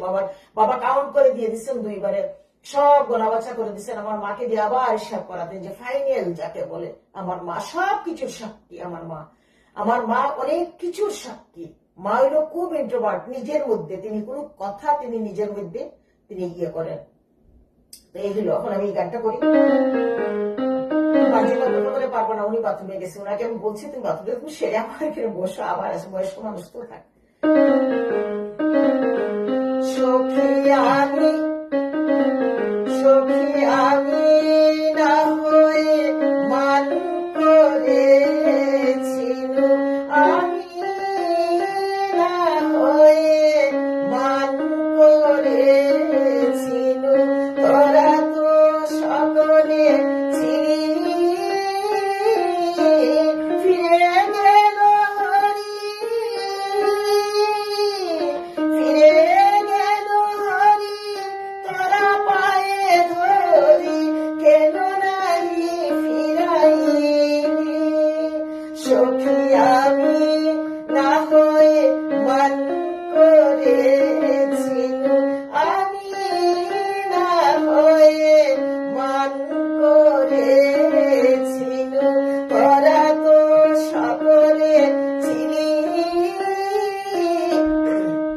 বাবা কাউন্ট করে দিয়ে দিচ্ছেন 2 বারে, সব গোনাবাছা করে দিচ্ছেন। আমার মাকে দিয়ে আবার হিসাব করাতেন, যে ফাইনাল যাকে বলে। আমার মা সব কিছুর সাক্ষী, আমার মা অনেক কিছুর সাক্ষী। মা হইলো খুব ইন্ট্রোভার্ট, নিজের মধ্যে তিনি কোনো কথা তিনি নিজের মধ্যে তিনি ইয়ে করেন। তো এই হলো, এখন আমি এই গানটা করি। মাঝিমা কথা বলে পারবো না, উনি বাথরুমে গেছে, ওনাকে আমি বলছি তুমি বাথরুমে তুমি সেরে আমার এখানে বসো, আবার আসে, বয়স্ক মানুষ তো থাক। সখী আমি, সখী আমি না হয়ে মান করেছিল, আমি না হয়ে মান করেছিল, তোরা তো সকলে ছিলি, ফিরে গেল হরি, ফিরে গেল হরি, তোরা পায়ে ধরি, কেন নাহি ফিরাইলি, সখী আমি না হয়ে মান করেছিল, আমি না হয়ে মান করেছিল, তোরা তো সকলে ছিলি।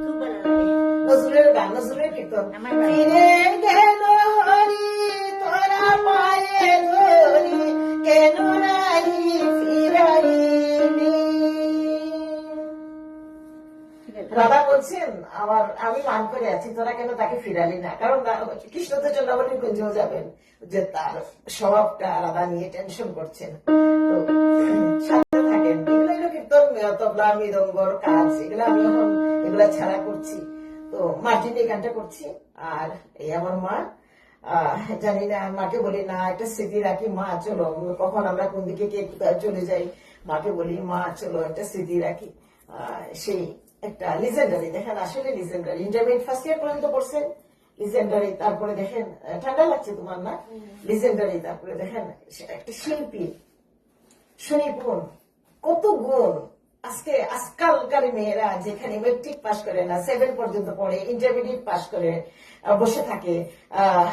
খুব ভালো লাগে। নজরুলের গান, নজরুলের কীর্তন। আমার ভালো লাগে। ফিরে গেল হরি, তোরা পায়ে ধরি, কেন নাহি ফিরাইলি। ঠিক আছে। রাধা বলছেন আমি মান করে আছি, তোরা কেন তাকে ফিরালি না, কারণ কৃষ্ণ তো চন্দ্রাবলী কুঞ্জেও যাবেন, যে তার স্বভাবটা রাধা নিয়ে টেনশন করছেন, তো সাথে থাকেন। এগুলো হলো কীর্তন, তবলা মৃদঙ্গর কাজ, এগুলো আমি এখন এগুলা ছাড়া করছি। তো মার জন্য এই গানটা করছি। আর এই আমার মা, জানি না, মাকে বলি না একটা স্মৃতি রাখি, মা চলো, কখন আমরা কোন দিকে কে কোথায় চলে যাই, মাকে বলি মা চলো একটা স্মৃতি রাখি। সেই একটা লিজেন্ডারি, দেখেন আসলে লিজেন্ডারি, ইন্টারমিডিয়েট ফার্স্ট ইয়ার পর্যন্ত পড়ছেন, লিজেন্ডারি, তারপরে দেখেন ঠান্ডা লাগছে তোমার না, লিজেন্ডারি, তারপরে দেখেন একটা শিল্পী, সুনিপুণ, কত গুণ। আজকালকার মেয়েরা যেখানে মেট্রিক পাস করে না, 7 পর্যন্ত পড়ে, ইন্টারমিডিয়েট পাস করে বসে থাকে,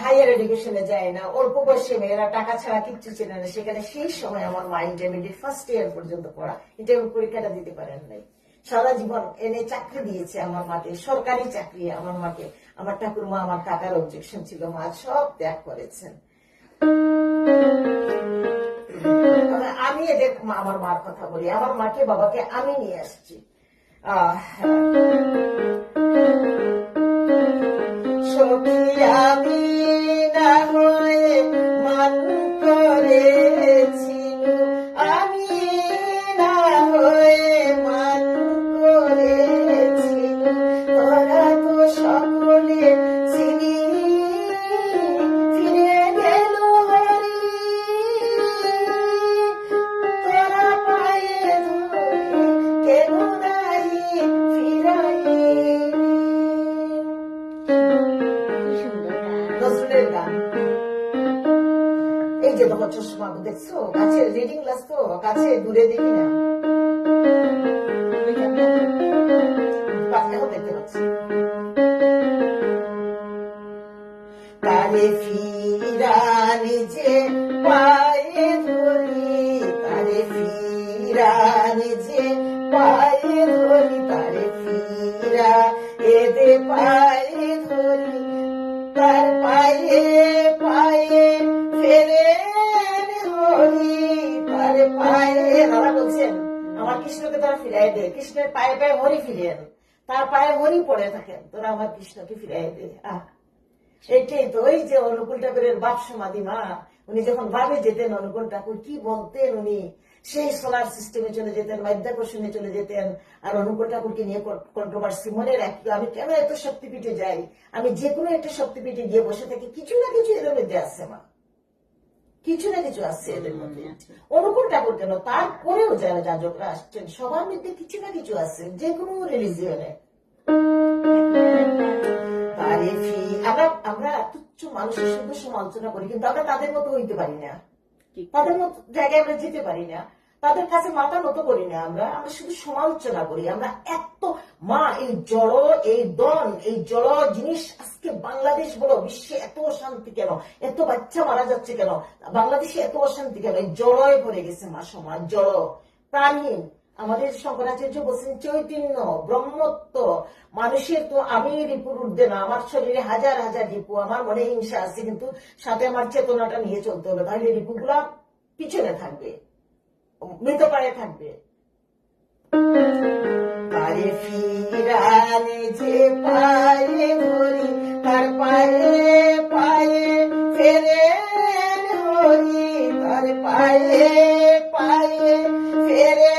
হায়ার এডুকেশনে যায় না, অল্প বয়সে মেয়েরা টাকা ছাড়া কিচ্ছু চেনে না, সেখানে সেই সময় আমার মা ইন্টারমিডিয়েট ফার্স্ট ইয়ার পর্যন্ত পড়া, ইন্টারমিডিয়েট পরীক্ষাটা দিতে পারেন নাই, সারা জীবন এনে চাকরি দিয়েছে আমার মাকে, সরকারি চাকরি আমার মাকে। আমার ঠাকুরমা, আমার কাকার অবজেকশন ছিল, মা সব ত্যাগ করেছেন। আমি এদের আমার মার কথা বলি, আমার মাকে বাবাকে আমি নিয়ে আসছি। সখী আমি না হয়ে মান করেছিল, আমি না হয়ে মান করেছিল, তোরা তো সকলে ছিলি, ফিরে গেল হরি, তোরা পায়ে ধরি, কেন নাহি ফিরাইলি। কি সুন্দর গান। নজরুলের গান। এই যে তোমার চশমা দেখছো, কাছে রিডিং গ্লাস তো, কাছে দূরে দেখি না, এখন দেখতে পাচ্ছি। তারে ফিরা নিজে পায়ে ধরি, তারে ফিরা নিজে পায়ে ধরি, তারে ফিরা এদে পায়ে ধরি, তার পায়ে পায়ে ফেরে হরি, তার পায়ে, দাদা বলছেন আমার কৃষ্ণকে তারা ফিরাই দে, কৃষ্ণের পায়ে পায়ে হরি ফিরেন, তার পায়ে হরি পড়ে থাকেন, তোরা আমার কৃষ্ণকে ফিরাই দে। এটাই তো, ওই যে অনুকূল ঠাকুরের বাপ সমাধি মা, উনি যখন ভাবে যেতেন অনুকূল ঠাকুর কি বলতেন, উনি সেই সোলার সিস্টেমে চলে যেতেন, মাধ্যাকর্ষণে চলে যেতেন। আর অনুকূল ঠাকুরকে নিয়ে কন্ট্রোভার্সি, মনে রাখি আমি কেন এত শক্তিপীঠে যাই, আমি যে কোনো একটা শক্তিপীঠে গিয়ে বসে থাকি, কিছু না কিছু এদের মধ্যে আসছে মা, কিছু না কিছু আসছে এদের মধ্যে। অনুকূল ঠাকুর কেন, তারপরেও যারা যাজকরা আসছেন সবার মধ্যে কিছু না কিছু আসছে, যে কোনো রিলিজিয়নে। আমরা তুচ্ছ মানুষের সঙ্গে সমালোচনা করি, কিন্তু আমরা তাদের মতো হইতে পারি না, তাদের মতো জায়গায় আমরা যেতে পারি না, তাদের কাছে মাথা নত করি না, আমরা শুধু সমালোচনা করি। আমরা এত মা, এই জড়, এই দন, এই জড় জিনিস, আজকে বাংলাদেশ বলো, বিশ্বে এত অশান্তি কেন, এত বাচ্চা মারা যাচ্ছে কেন, বাংলাদেশে এত অশান্তি কেন, এই জড়য়ে ভরে গেছে মা সমাজ, জড় প্রাণহীন। আমাদের শঙ্করাচার্য বলছেন চৈতন্য ব্রহ্মত্ব মানুষের তো আমি রিপুর উঠবে না, আমার শরীরে হাজার হাজার রিপু, আমার মনে হিংসা আছে, কিন্তু সাথে আমার চেতনাটা নিয়ে চলতে হবে, তাহলে রিপুগুলা পিছনে থাকবে, মৃতপ্রায় থাকবে। তারে ফিরানে যে পায়ে ধরি, তার পায়ে পায়ে ফেরে হরি, তার পায়ে পায়ে ফেরে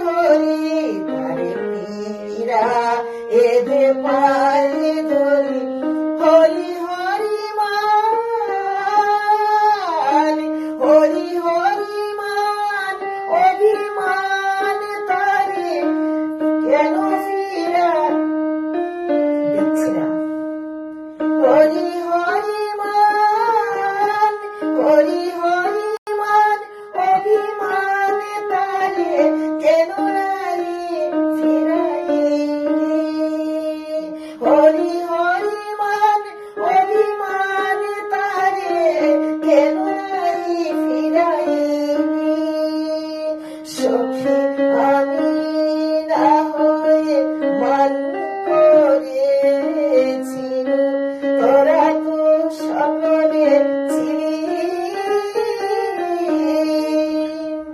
হরি, তারে ফিরা এদে পায়ে ধরি, হরি হরি মান, হরি হরি মান, অভিমান তারে কেন ফিরা দেখছি না, হরি হরি মান, হরি হরি মান, অভিমান তারে কেন রাই ফিরাই, হরি হরি মান, অভিমান তারে কেন রাই ফিরাই, সখী আমি না হয়ে মান করেছিল, তোরা তো সকলে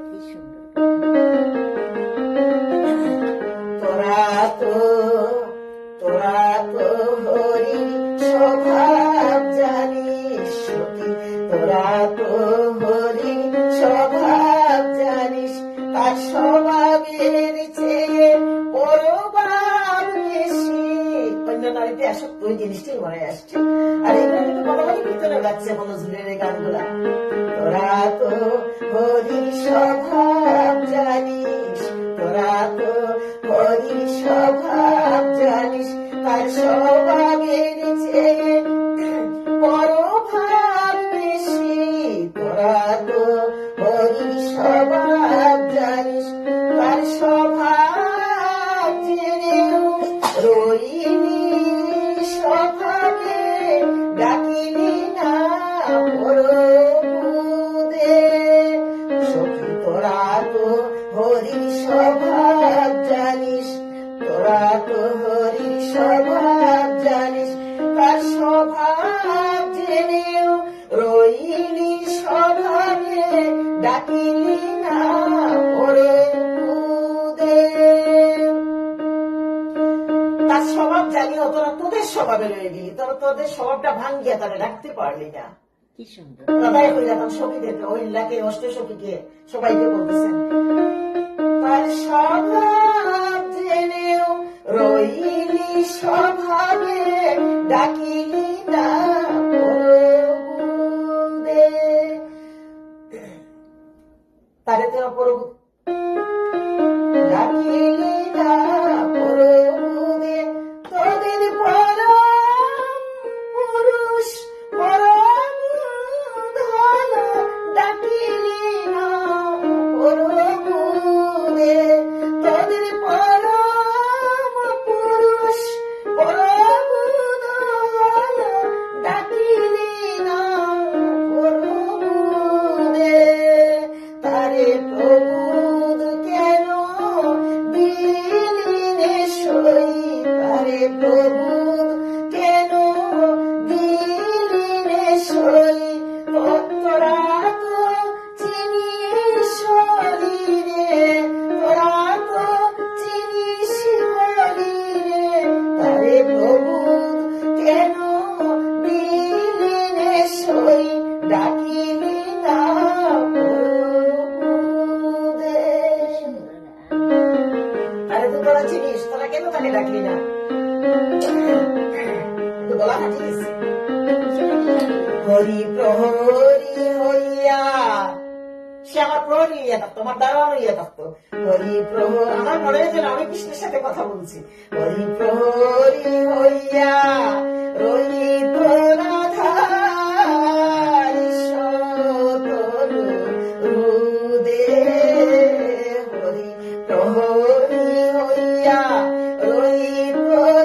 কি সুন্দর। তোরা তো হরি স্বভাব জানিস সখী, তোরা তো হরি স্বভাব জানিস, তার স্বভাবের চেয়ে পরবার বেশি। অন্য নারীতে আসক্ত ওই জিনিসটাই মনে আসছে, আর এগুলো কিন্তু বড় ভিতরে লাগছে মনোজুরের এই গানগুলা। তোরা তো হরি স্বভাব জানিস, তোরা তো হরি স্বভাব জানিস, তার স্বভাবের চেয়ে পরভাব বেশি, তোরা তো হরি স্বভাব জানিস, তার স্বভাব জেনেও রইনি স্বভাবে, ডাকিনি না পরবুদে, সখী তোরা তো হরি স্বভাব জানিস, তোরা তো হরি স্বভাব জানিস, তার স্বভাব জেনেও রইনি স্বভাবে, ডাকিনি না পরবুদে। তার স্বভাব জানিও তোরা তোদের স্বভাবে রয়ে গেলি, তোরা তোদের স্বভাবটা ভাঙ্গিয়া তারা ডাকতে পারলি না। কি সুন্দর। দাদাই হয়ে যেতাম সখীদেরকে, ওই লাখে অষ্ট সখীকে সবাইকে বলতেছেন, তার স্বভাব জেনেও রইলি স্বভাবে, ডাকিলি না পরবুদে, তারে তো পরবু ডাকিলি না পরবুদে, তোদের পরম পুরুষ পরম ধন ডাকিলি না পরবুদে, তোদের পরম পুরুষ পরম ধন ডাকিলি না পরবুদে, তারে প্রভুদ কেন দিলি রে সই, তারে প্রভুদ কেন দিলি রে সই, তোরা তো চিনিস হরিরে, তোরা তো চিনিস হরিরে, তারে প্রভুদ কেন দিলি রে সই, ডাকিলি না পরবুদে। আরে তো তোরা চিনিস, তোরা কেন তাকে ডাকলি না? তো গলা ফাটিয়ে গেছে। হরি প্রহরী হইয়া, সে আমার প্রহরী হইয়া থাকতো, আমার দারোয়ান হইয়া থাকতো। হরি প্রহর, আমার মনে হয়েছে আমি কৃষ্ণের সাথে কথা বলছি। হরি প্রহরী হইয়া রহিত রাধার সতরু রুদে, হরি প্রহরী হইয়া রহিত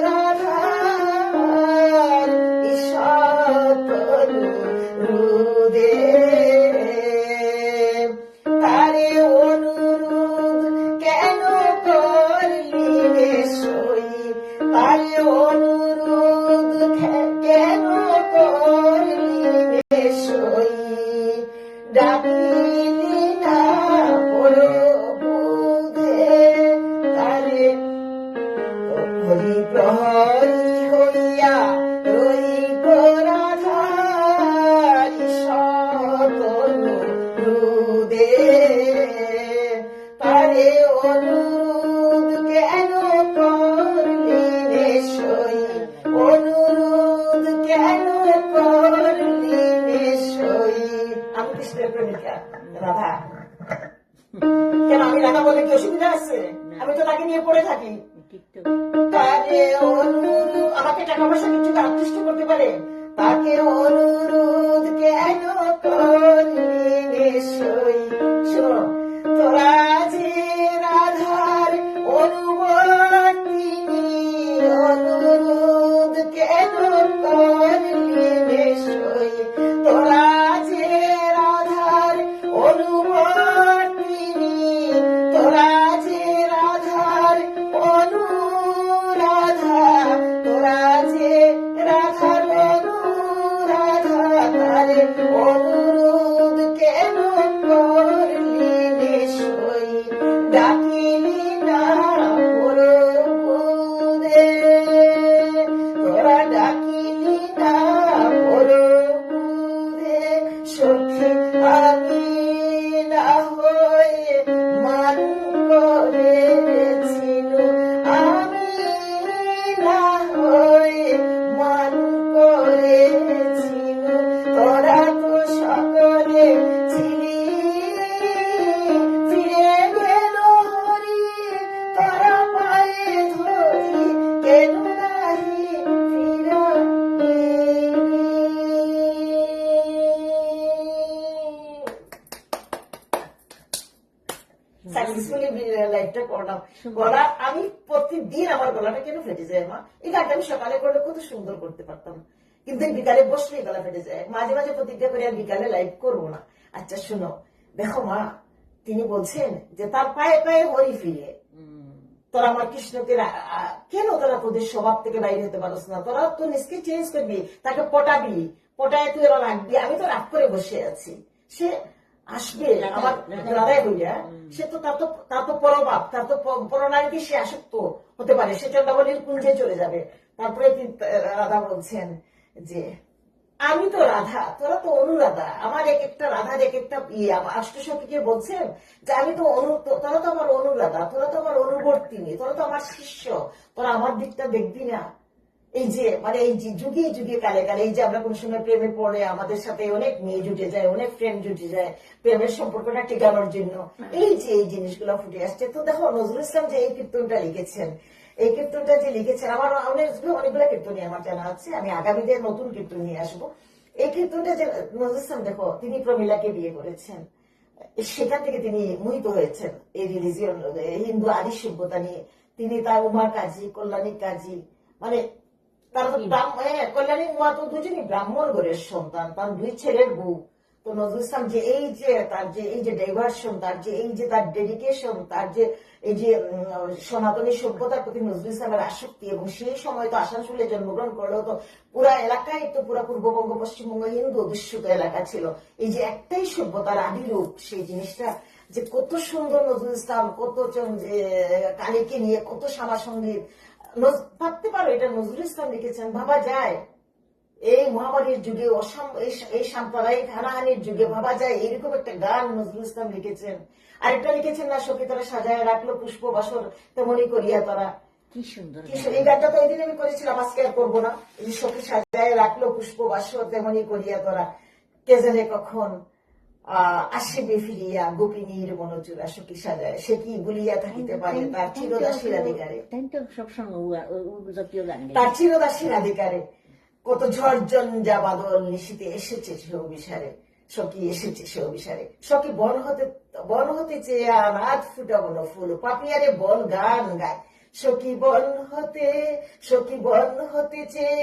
রাধার সতরু রুদে, তারে অনুরোধ কেন তারে অনুরোধ কেন করলি রে সই, ডাকিলি না প্রভুদে, তারে হরি প্রহরী হইয়া রহিত রাধারি শতনুরুদে, তারে অনুরোধ কেন করলি রে সই, অনুরোধ কেন করলি রে সই। আমি কৃষ্ণের প্রেমিকা রাধা, কেন আমি রাধা বলে কি অসুবিধা আছে? আমি তো তাকে নিয়ে পড়ে থাকি। ঠিক তো। তারে অনুরোধ, আমাকে টাকা পয়সা কিছু আকৃষ্ট করতে পারে, তাকে অনুরোধ কেন করলি রে সই। শোনো, তোরা যে রাধার অনুবর্তিনী, অনুরোধ কেন করলি রে সই, তোরা যে রাধার অনুবর্তিনী, তোরা যে রাধার অনুরাধা, তোরা যে রাধার অনুরাধা, তারে অনুরোধ কেন করলি রে সই, ডাকিলি না প্রভুদে, তোরা ডাকিলি না প্রভুদে। সখী আমি না হয়ে মান করেছিল, আমি না হয়ে মান করেছিল, তোরা তো সকলে ছিলি, ফিরে গেল হরি, তোরা পায়ে ধরি, কেন নাহি ফিরলি। সাকসেসফুলি লাইফটা করলাম। গলা আমি প্রতিদিন আমার গলাটা কেন ফেটে যায় মা? এই গানটা আমি সকালে করলে কত সুন্দর করতে পারতাম, কিন্তু বিকালে বসলেই গলা ফেটে যায়। মাঝে মাঝে প্রতিজ্ঞা করে আর বিকালে লাইভ করবো না। আচ্ছা শুনো, দেখো মা, তিনি বলছেন যে তার পায়ে পায়ে হরি ফিরে, তোরা আমার কৃষ্ণকে কেন তোরা তোদের স্বভাব থেকে বাইরে হতে পারস না? তোরা তো নিজকে চেঞ্জ করবি, তাকে পটাবি, পটায় তুই এরা রাখবি। আমি তো রাগ করে বসে আছি, সে আসবে আমার রাধাই হইয়া, সে তো তার তো পরবাপ, তার তো পরনারীকে সে আসক্ত হতে পারে, সে চন্দ্রাবলীর কুঞ্জে চলে যাবে। তারপরে রাধা বলছেন যে আমি তো রাধা, তোরা তো অনুরাধা, আমার এক একটা রাধার এক একটা ইয়ে। অষ্টসখীকে বলছেন যে আমি তো তোরা তো আমার অনুরাধা, তোরা তো আমার অনুবর্তিনী, তোরা তো আমার শিষ্য, তোরা আমার দিকটা দেখবি না? এই যে মানে এই যে যুগে যুগে কালে কালে এই যে আমরা কোন সময় প্রেমে পড়ে আমাদের সাথে অনেক মেয়ে জুটে যায়, অনেক ফ্রেন্ড জুটে যায় প্রেমের সম্পর্কটা টিকানোর জন্য, এই যে এই জিনিসগুলো ফুটে আসছে। তো দেখো নজরুল ইসলাম যে এই কীর্তনটা লিখেছেন, এই কীর্তনটা যে লিখেছেন, আমার অনেকগুলো কীর্তনই আমার জানা আছে, আমি আগামীতে নতুন কীর্তন নিয়ে আসবো। এই কীর্তনটা যে নজরুল ইসলাম, দেখো তিনি প্রমীলাকে বিয়ে করেছেন, সেখান থেকে তিনি মোহিত হয়েছেন এই রিলিজিয়ন হিন্দু আদি সভ্যতা নিয়ে। তিনি তার উমার কাজী, কল্যাণী কাজী, মানে তারা তো কল্যাণী উমা তো দুজনই ব্রাহ্মণ ঘরের সন্তান, তার দুই ছেলের বউ। তো নজরুল ইসলাম যে এই যে তার যে এই যে ডাইভার্সন, তার যে এই যে তার ডেডিকেশন, তার যে এই যে সনাতনী সভ্যতার প্রতি নজরুল ইসলামের আসক্তি, এবং সেই সময় তো আসানসোলে জন্মগ্রহণ করলেও তো পুরা এলাকায় তো পুরা পূর্ববঙ্গ পশ্চিমবঙ্গ হিন্দু অধ্যুষিত এলাকা ছিল। এই যে একটাই সভ্যতার আদি রূপ, সেই জিনিসটা যে কত সুন্দর নজরুল ইসলাম, কত কালীকে নিয়ে কত শ্যামা সঙ্গীত, ভাবতে পারো এটা নজরুল ইসলাম লিখেছেন? ভাবা যায় এই মহামারীর যুগে, এই সাম্প্রদায়িক হানাহানির যুগে ভাবা যায় এরকম একটা গান নজরুল ইসলাম লিখেছেন? আরেকটা লিখেছেন না, সখী তোরা সাজায় রাখলো পুষ্প বাসর তেমনি করিয়া তোরা, কি সুন্দর। এই গানটা তো ওই দিন আমি করেছিলাম, আজকে আর করবো না। এই সখী সাজায় রাখলো পুষ্প বাসর তেমনি করিয়া তোরা, কে জানে কখন আসিবে ফিরিয়া গোপিনীর মনোচুরা, সখী সাজায় সে কি বলিয়া থাকিতে পারে তার চিরদাসীর অধিকারে, তার চিরদাসীর অধিকারে। কত ঝড়ঝঞ্ঝা বাদল নিশীতে এসেছে সে অভিসারে, সখী এসেছে সে অভিসারে। সখী বন হতে চেয়ে আনাথ ফুটা বন ফুল, পাপিয়ারে বল গান গায়। সখী বন হতে চেয়ে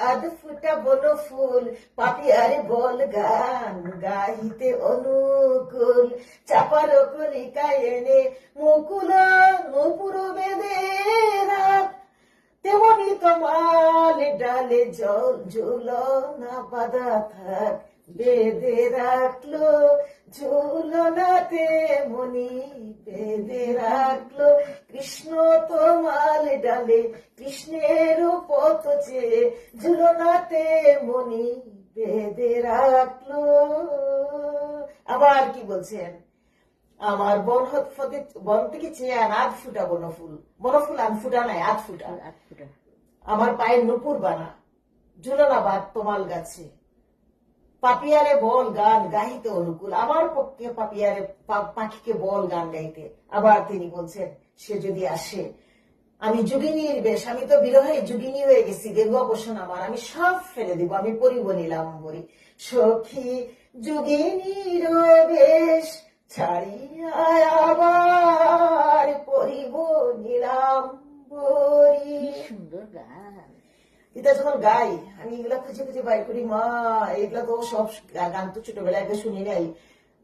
আদ ফুটা বন ফুল, পাপিয়ারে বল গান গাইতে অনুকূল। চাপার কলিকায় এনে মুকুল নূপুর বেদে রাত, তেমনি ডালে জল ঝুলনা বাঁধা থাক, বেঁধে রাখলো ঝুলনাতে মনি, বেঁধে রাখলো কৃষ্ণ তোমাল ডালে, কৃষ্ণেরও পথ চেয়ে ঝুলনাতে মনি, বেঁধে রাখলো। আবার কি বলছেন, আমার বন থেকে চেয়ে আন আধ ফুটা বনফুল, বনফুল আন ফুটা নাই আধ ফুটা, 8 ফুটা। আমার পায়ের নুপুর বানা, ঝুলনা বাদ তোমাল গাছে, পাপিয়ারে বল গান গাইতে অনুকূল, আমার পক্ষে পাপিয়ারে পাখিকে বল গান গাইতে। আবার তিনি বলছেন, সে যদি আসে, আমি যোগিনীর বেশ, আমি তো বিরহে যোগিনী হয়ে গেছি, গেরুয়া বসন আমার, আমি সব ফেলে দিব, আমি পরিব নিলাম বরি, সখী যোগিনীর বেশ ছাড়িয়া আবার পরিব নিলাম বরি। কি সুন্দর গান। এটা যখন গাই আমি এগুলা খুঁজে খুঁজে বাইর করি, মা এগুলা তো সব গান তো ছোটবেলায় আগে শুনি নাই।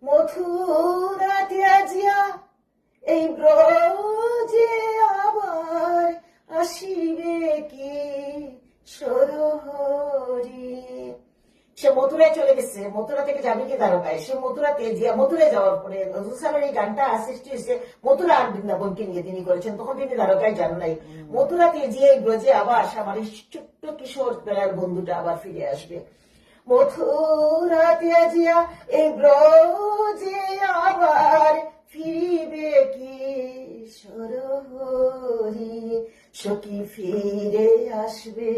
মথুরাতে আজিয়া এই ব্রজে আবার আসিবে কি সরহরি। সে মথুরায় চলে গেছে, মথুরা থেকে যাবে কি দ্বারকায়, সে মথুরাতে মথুরায় যাওয়ার পরে নজরুল সাহেবের এই গানটা সৃষ্টি হয়েছে মথুরা আর বৃন্দাবনকে নিয়ে তিনি করেছেন, তখন তিনি দ্বারকায় যান নাই। মথুরাতে যে এই ব্রজে আবার আমার এই ছোট্ট কিশোর বেলার বন্ধুটা আবার ফিরে আসবে। মথুরাতে আজিয়া এই ব্রজে আবার ফিরিবে কি সরহরি, সখী ফিরে আসবে,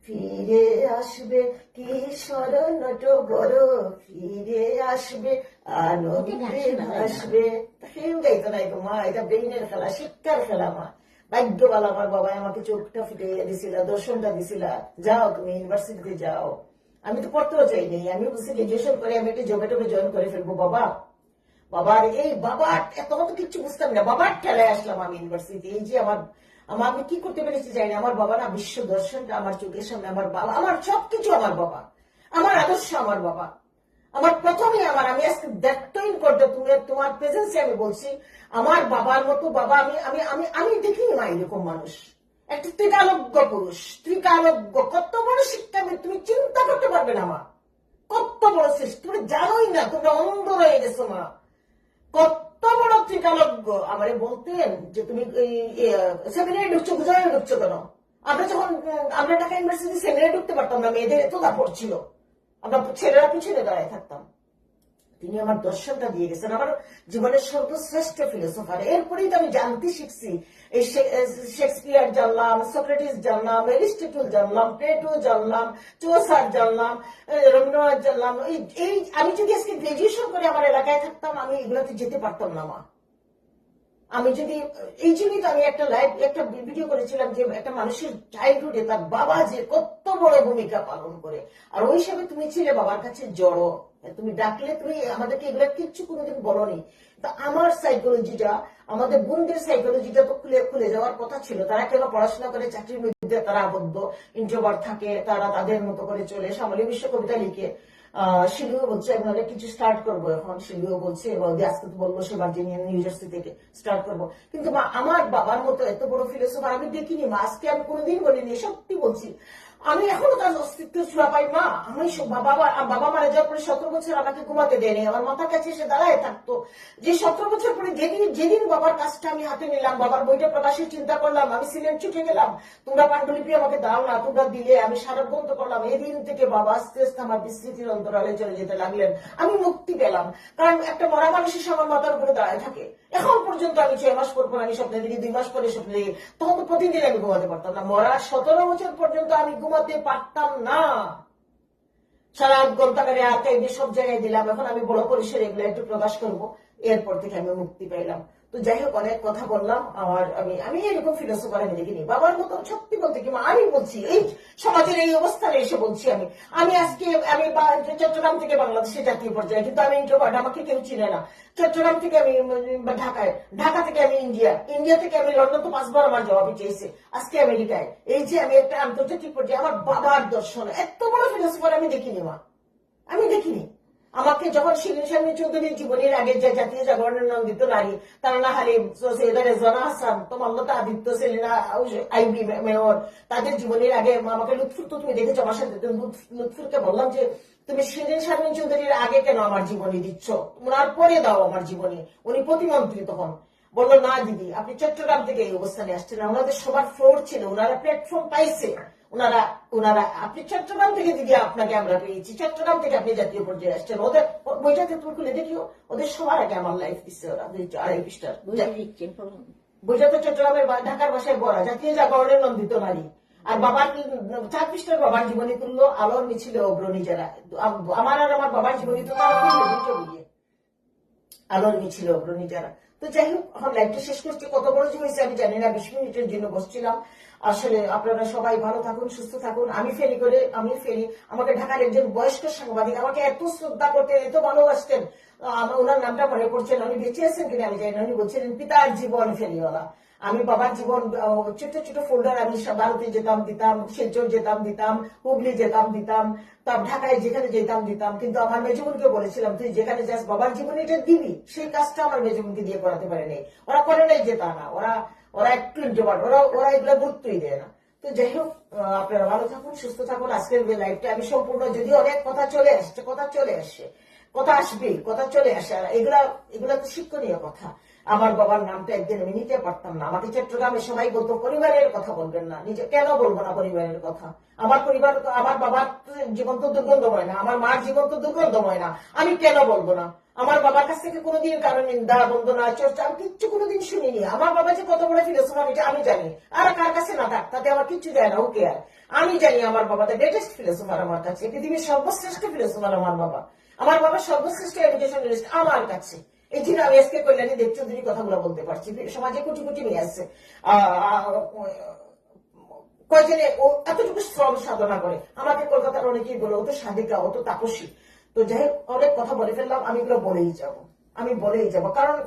ফিরে আসবে কি শরণট বড়, ফিরে আসবে আনন্দে আসবে। কেউ গাইতো নাই তো মা, এটা ব্রেইনের খেলা, শিক্ষার খেলা মা। ভাগ্যবালা আমার বাবা আমাকে চোখটা ফুটে দিছিল, দর্শনটা দিছিল, যাও তুমি ইউনিভার্সিটিতে যাও। আমি তো পড়তেও চাইনি, আমি বুঝছি গ্রাজুয়েশন করে আমি একটা জবে টবে জয়েন করে ফেলবো। বাবার এই বাবার তখন তো কিচ্ছু বুঝতাম না, বাবার খেলায় আসলাম আমি ইউনিভার্সিটি। এই যে আমি কি করতে পেরেছি জানি না, আমার বাবা না বিশ্ব দর্শনটা আমার চোখের সামনে, আমার বাবা, আমার সবকিছু আমার বাবা, আমার আদর্শ আমার বাবা, আমার প্রথমে আমি আজকে দেখতেই করতে তোমার প্রেজেন্সে আমি বলছি, আমার বাবার মতো বাবা আমি আমি আমি আমি দেখিনি মা এরকম মানুষ, একটা ত্রিকালজ্ঞ পুরুষ, ত্রিকালজ্ঞ, কত বড় শিক্ষাবিদ তুমি চিন্তা করতে পারবে না মা, কত বড় সৃষ্টি তুমি জানোই না, তোমরা অন্ধ রয়ে গেছো মা, কত বড় ত্রিকালজ্ঞ। আমারে বলতেন যে তুমি সেমিনারি ঢুকছো, গুজরাটে ঢুকছো কেন? আমরা ঢাকা ইউনিভার্সিটি সেমিনারি ঢুকতে পারতাম না, মেয়েদের এত দাপট ছিল, আমরা ছেলেরা পিছনে দাঁড়ায় থাকতাম। তিনি আমার দর্শনটা দিয়ে গেছেন, আমার জীবনের সর্বশ্রেষ্ঠ ফিলোসফার। এরপরেই তো আমি জানতে শিখছি, এই শেক্সপিয়ার জানলাম, সক্রেটিস জানলাম, এরিস্টটল জানলাম, প্লেটো জানলাম, চৌসার জানলাম, রবীন্দ্রনাথ জানলাম। এই আমি যদি আজকে গ্রাজুয়েশন করে আমার এলাকায় থাকতাম, আমি এগুলোতে যেতে পারতাম না মা। আমি যদি এই জন্যই তো আমি একটা ভিডিও করেছিলাম যে একটা মানুষের চাইল্ডহুডে তার বাবা যে কত বড় ভূমিকা পালন করে, আর ওই হিসাবে তুমি ছিলে বাবার কাছে জড়ো, তুমি ডাকলে তুমি আমাদেরকে এগুলো কিচ্ছু কোনোদিন বলনি। তা আমার সাইকোলজিটা, আমাদের বোনদের সাইকোলজিটা তো খুলে যাওয়ার কথা ছিল। তারা কেন পড়াশোনা করে চাকরির মধ্যে তারা আবদ্ধ, ইন্ট্রোভার্ট থাকে, তারা তাদের মতো করে চলে। শ্যামলী বিশ্ব কবিতা লিখে শিলিও বলছে আমি অনেক কিছু স্টার্ট করবো, এখন শিলিও বলছে আজকে তো বলবো সে ভার্জিনিয়া নিউ জার্সি থেকে স্টার্ট করবো। কিন্তু মা আমার বাবার মতো এত বড় ফিলোসফার আমি দেখিনি মা, আজকে আমি কোনোদিন বলিনি, সত্যি বলছি। আমি এখনো তার অস্তিত্ব ছোঁয়া পাই মা। আমি বাবা মারা যাওয়ার পরে 17 বছর আমাকে ঘুমাতে দেয়নি, আমার মাথার কাছে এসে দাঁড়ায় থাকতো। যে 17 বছর পরে যেদিন বাবার কাজটা আমি হাতে নিলাম, বাবার বইটা প্রকাশের চিন্তা করলাম, আমি সিলেট ছুটে গেলাম, তোমরা পাণ্ডুলিপি আমাকে দাও না, তোমরা দিলে, আমি সারা বন্ধ করলাম। এদিন থেকে বাবা আস্তে আস্তে আমার বিস্মৃতির অন্তরালে চলে যেতে লাগলেন। আমি মুক্তি পেলাম, কারণ একটা মরা মানুষের আমার মাথার উপরে দাঁড়ায় থাকে। এখন পর্যন্ত আমি 6 মাস পর আমি স্বপ্নে দেখি, 2 মাস পরে স্বপ্নে দেখি, তখন তো প্রতিদিন আমি ঘুমাতে পারতাম না। মরার 17 বছর পর্যন্ত আমি ঘুমাতে পারতাম না। সারা গ্রন্থাগারে আর্কাইভে সব জায়গায় দিলাম, এখন আমি বড় পরিসরে এগুলো একটু প্রকাশ করবো। এরপর থেকে আমি মুক্তি পাইলাম। তো যাই হোক, অনেক কথা বললাম। আমি এরকম ফিলোসফার আমি দেখিনি বাবার মতো, সত্যি বলতে কি আমি বলছি, এই সমাজের এই অবস্থানে এসে বলছি আমি আজকে চট্টগ্রাম থেকে বাংলাদেশের জাতীয় পর্যায়ে, কিন্তু আমি ইন্ট্রোভার্ট, আমাকে কেউ চিনে না। চট্টগ্রাম থেকে আমি ঢাকা থেকে আমি ইন্ডিয়া থেকে আমি লন্ডন, তো 5 বার আমার জবাবই চেয়েছে, আজকে আমেরিকায়। এই যে আমি একটা আন্তর্জাতিক পর্যায়ে, আমার বাবার দর্শন, এত বড় ফিলোসফার আমি দেখিনি মা, আমি দেখিনি। আমাকে যখন শিরিন শারমিন চৌধুরীর জীবনের আগে যে জাতীয় জাগরণের নন্দিত নারী তারানা হালিম, সৈয়দা রেজওয়ানা হাসান, তমাল্লতা আদিত্য, সেলিনা আইবি মেয়র, তাদের জীবনের আগে আমাকে লুৎফুর, তো তুমি দেখেছো আমার সাথে, লুৎফুরকে বললাম যে তুমি শিরিন শারমিন চৌধুরীর আগে কেন আমার জীবনী দিচ্ছ, ওনার পরে দাও আমার জীবনী। উনি প্রতিমন্ত্রী তখন, বললো না দিদি আপনি চট্টগ্রাম থেকে এই অবস্থানে আসছেন, ওনাদের সবার ফ্লোর ছিল, ওনারা প্ল্যাটফর্ম পাইছে, ওনারা ওনারা আপনি চট্টগ্রাম থেকে দিদি আপনাকে আমরা পেয়েছি, চট্টগ্রাম থেকে আপনি জাতীয় পর্যায়ে আসছেন। ওদের বইটাতে তুমি খুলে দেখিও, ওদের সবার আগে আমার লাইফ দিচ্ছে ওরা, 2-2.5 পৃষ্ঠার বইটাতে চট্টগ্রামের ঢাকার ভাষায় বলা জাতীয় জাগরণের নন্দিত নারী। আর বাবার 4 পৃষ্ঠার বাবার জীবনী তুললো, আলোর মিছিলে অগ্রণী যারা, আমার আর আমার বাবার জীবনী তো তারা তুললো দুটো বইয়ে, আলোর মিছিলে অগ্রণী যারা। তো যাই হোক, এখন লাইভটা শেষ করছি, কত বড় যে হয়েছে আমি জানি না, 20 মিনিটের জন্য বসছিলাম। আসলে আপনারা সবাই ভালো থাকুন, সুস্থ থাকুন। আমি ফেরি, আমাকে ঢাকার একজন বয়স্ক সাংবাদিক আমাকে এত শ্রদ্ধা করতেন, এত ভালোবাসতেন, ওনার নামটা মনে পড়ছেন, উনি বেঁচে আছেন কিনা আমি জানি না, উনি বলছিলেন পিতার জীবন ফেরিওয়ালা। আমি বাবার জীবন ছোট ছোট ফোল্ডার আমি ভারতে যেতাম দিতাম, শিলচর যেতাম দিতাম, হুগলি যেতাম দিতাম, তার ঢাকায় যেখানে যেতাম দিতাম। কিন্তু আমার মেজমুনকে বলেছিলাম তুই যেখানে যাস বাবার জীবনীটা দিবি, সেই কাজটা আমার মেজমুনকে দিয়ে করাতে পারে নাই। ওরা করে নাই যে তা না, ওরা একটু ইন্ট্রোভার্ট, ওরা এগুলো গুরুত্বই দেয় না। তো যাই হোক, আপনারা ভালো থাকুন, সুস্থ থাকুন। আজকের লাইভটা আমি সম্পূর্ণ, যদি অনেক কথা চলে আসছে, কথা আসবে, কথা চলে আসে, আর এগুলা তো শিক্ষণীয় কথা। আমার বাবার নামটা একদিন আমি নিতে পারতাম না, আমাকে চট্টগ্রামে সবাই বলতো পরিবারের কথা বলবেন না, নিজে কেন বলবো না পরিবারের কথা? আমার পরিবার, আমার বাবার জীবন তো দুর্গন্ধময় না, আমার মার জীবন তো দুর্গন্ধময় না, আমি কেন বলবো না? আমার বাবার কাছ থেকে কোনোদিন কারণ নিন্দা, বন্দনা, চর্চা আমি কিচ্ছু কোনোদিন শুনিনি। আমার বাবা যে কত বড় ফিলোসফার এটা আমি জানি, আর কার কাছে না থাক তাতে আমার কিচ্ছু যায় না, ওকে। আর আমি জানি আমার বাবা দ্য গ্রেটেস্ট ফিলোসফার আমার কাছে, পৃথিবীর সর্বশ্রেষ্ঠ ফিলোসফার আমার বাবা। আমার বাবা সর্বশ্রেষ্ঠ এডুকেশনালিস্ট আমার কাছে। এই জন্য আমি আজকে কল্যাণী দেব চৌধুরী কথাগুলো বলতে পারছি। সমাজে কোটি কোটি মেয়ে আছে, কয়জনে ও এতটুকু শ্রম সাধনা করে। আমাকে কলকাতার অনেকেই বলে ও তো সাধিকা, ও তো তাপসী। তো যাই হোক, অনেক কথা বলে ফেললাম, আমি এগুলো বলেই যাব। কারণ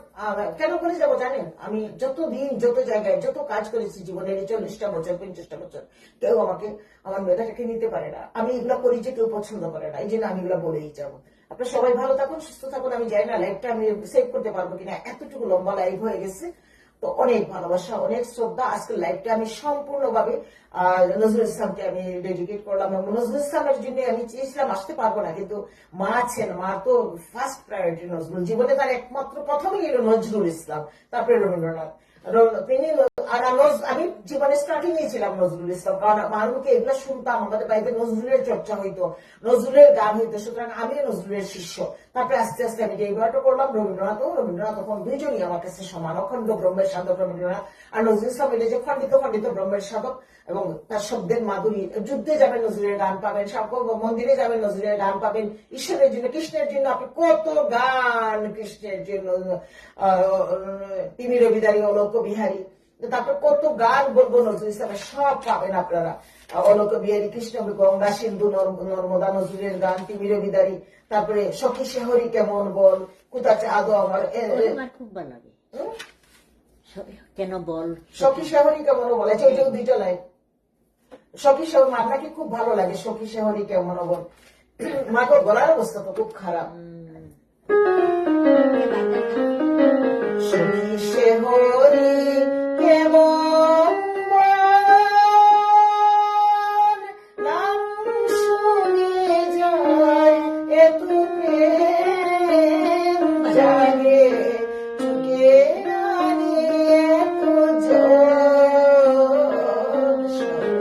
কেন বলে যাব জানেন, আমি যতদিন যত জায়গায় যত কাজ করেছি জীবনের 40টা বছর 50টা বছর, কেউ আমাকে আমার মেধাটাকে নিতে পারে না। আমি এগুলো করি যে কেউ পছন্দ করে না, এই জন্য আমি এগুলো বলেই যাব। আপনারা সবাই ভালো থাকুন, সুস্থ থাকুন। আমি জানি না লাইভটা আমি সেভ করতে পারবো কিনা, এতটুকু লম্বা লাইভ হয়ে গেছে। তো অনেক ভালোবাসা, অনেক শ্রদ্ধা। আজকের লাইভটা আমি সম্পূর্ণভাবে নজরুল ইসলামকে আমি ডেডিকেট করলাম, এবং নজরুল ইসলামের জন্য আমি চেয়েছিলাম আসতে পারবো না, কিন্তু মা আছেন, মা তো ফার্স্ট প্রায়োরিটি নজরুল, জীবনে তার একমাত্র প্রথমেই এলো নজরুল ইসলাম, তারপরে রবীন্দ্রনাথ। আমি জীবনে স্টার্টিং ছিলাম নজরুল ইসলাম, কারণ আমার মুখে এগুলো শুনতাম, আমাদের বাড়িতে নজরুলের চর্চা হইতো, নজরুলের গান হইতো, সুতরাং আমিও নজরুলের শিষ্য। তারপরে আস্তে আস্তে আমি ডেভিয়েটও করলাম, রবীন্দ্রনাথ তখন দুইজনই আমার কাছে সমান, অখণ্ড ব্রহ্মের সাধক রবীন্দ্রনাথ। আর নজরুল ইসলাম এটা যে খণ্ডিত ব্রহ্মের সাধক, এবং তার শব্দের মাধুরী। যুদ্ধে যাবেন নজরুলের গান পাবেন, মন্দিরে যাবেন নজরুলের গান পাবেন, ঈশ্বরের জন্য, কৃষ্ণের জন্য আপনি কত গান, কৃষ্ণের জন্য তিনি রবিদারি, অলোক বিহারী, তারপর কত গান বলবো নজরুল ইসলামের, সব পাবেন আপনারা। অলোক বিহারী, কৃষ্ণ, গঙ্গা সিন্ধু নর্মদা, নজরুলের গান, তিনি রবিদারি, তারপরে সখী শেহরি কেমন বল, কুতাচে আদো আমার খুব ভালো লাগে। কেন বল, সখী শেহরি কেমন বলেছে, ওইটাও 2টা লাইন। সখী শেহরি আপনাকে খুব ভালো লাগে, সখী শেহরি কেমন বল। মাকে গলার অবস্থা তো খুব খারাপ। সখী শেহরি কেমন বল, নাম শুনে যায় এত প্রেম জাগে, চুকে রানী এত জল, সখী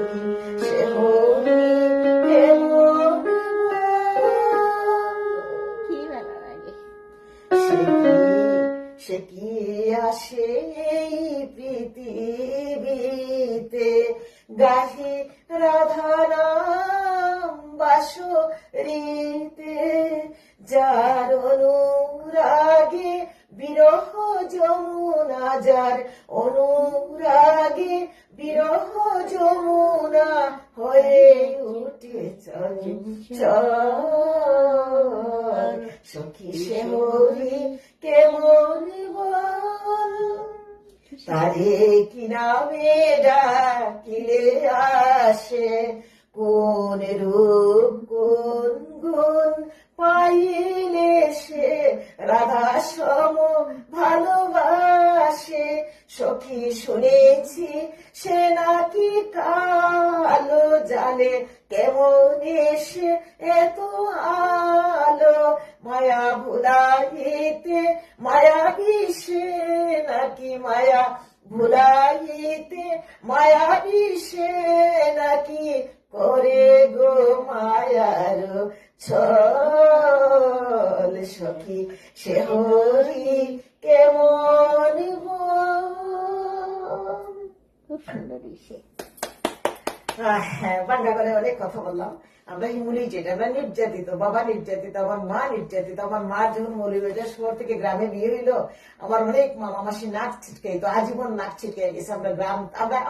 শেহরি কেমন কি ভালো লাগে। সে কি আসে এই পৃথিবীতে, গাহি রাধা নাম বাঁশরীতে, যার অনুরাগে বিরহ যমুনা, যার অনুরাগে বিরহ যমুনা হয়ে উঠে চঞ্চল, সখী শেহরি কেমন বল, তারে কি নামে ডাকিলে আসে, কোন রূপ কোন গুণ পাইলে সে রাধা সম ভালোবাসে। সখী শুনেছি সে নাকি কালো জালে, কেমন এসে এত আলো। মায়া ভুলাইতে মায়া বিষে নাকি, মায়া ভুলাইতে মায়া বিষে নাকি, করে গো মায়ার ছল। সখী সে হরি কেমন গো। খুব সুন্দর সে। হ্যাঁ, বাংলা করে অনেক কথা বললাম। আমরা হিমুলি যেটা, আমরা নির্যাতিত, বাবা নির্যাতিত, আমার মা নির্যাতিত। আমার মা যখন মৌলভীবাজার শহর থেকে গ্রামে বিয়ে হইলো, আমার অনেক মামা মাসি নাক ছিটকাই, তো আজীবন নাক ছিটকে গেছে। আমরা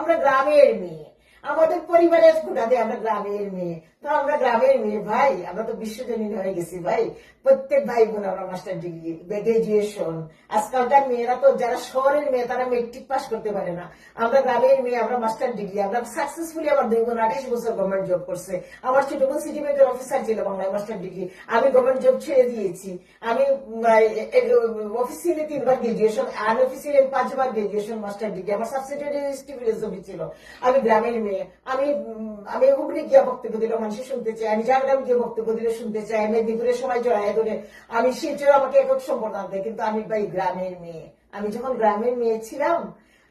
আমরা গ্রামের মেয়ে, আমাদের পরিবারের খুঁটাতে আমরা গ্রামের মেয়ে। তো আমরা গ্রামের মেয়ে ভাই, আমরা তো বিশ্বজনীন হয়ে গেছি ভাই। প্রত্যেক ভাই বোন আমরা মাস্টার ডিগ্রি, গ্রাজুয়েশন। আজকালকার মেয়েরা তো যারা শহরের মেয়ে তারা মেট্রিক পাস করতে পারে না। আমরা গ্রামের মেয়ে, আমরা মাস্টার ডিগ্রি, আমরা সাকসেসফুলি। আমার 2 বোন 28 বছর গভর্নমেন্ট জব করছে। আমার ছোট বোন সিটি ব্যাংকের অফিসার ছিল, বাংলায় মাস্টার ডিগ্রি। আমি গভর্নমেন্ট জব ছেড়ে দিয়েছি। আমি অফিসিয়ালি 3 বার গ্রাজুয়েশন, আনঅফিসিয়ালি 5 বার গ্রাজুয়েশন, মাস্টার ডিগ্রি। আমার সাবসিডিয়ারি ফিলোসফি ছিল। আমি গ্রামের মেয়ে। আমি হুগলি গিয়ে বক্তব্য দিলে মানুষ শুনতে চাই, আমি ঝাড়গ্রাম গিয়ে বক্তব্য দিলে শুনতে চাই, মেদিনীপুরের সময় জড়ায় ধরে আমি শিলচর আমাকে একক সম্পর্ক দেয়, কিন্তু আমি ভাই গ্রামের মেয়ে। আমি যখন গ্রামের মেয়ে ছিলাম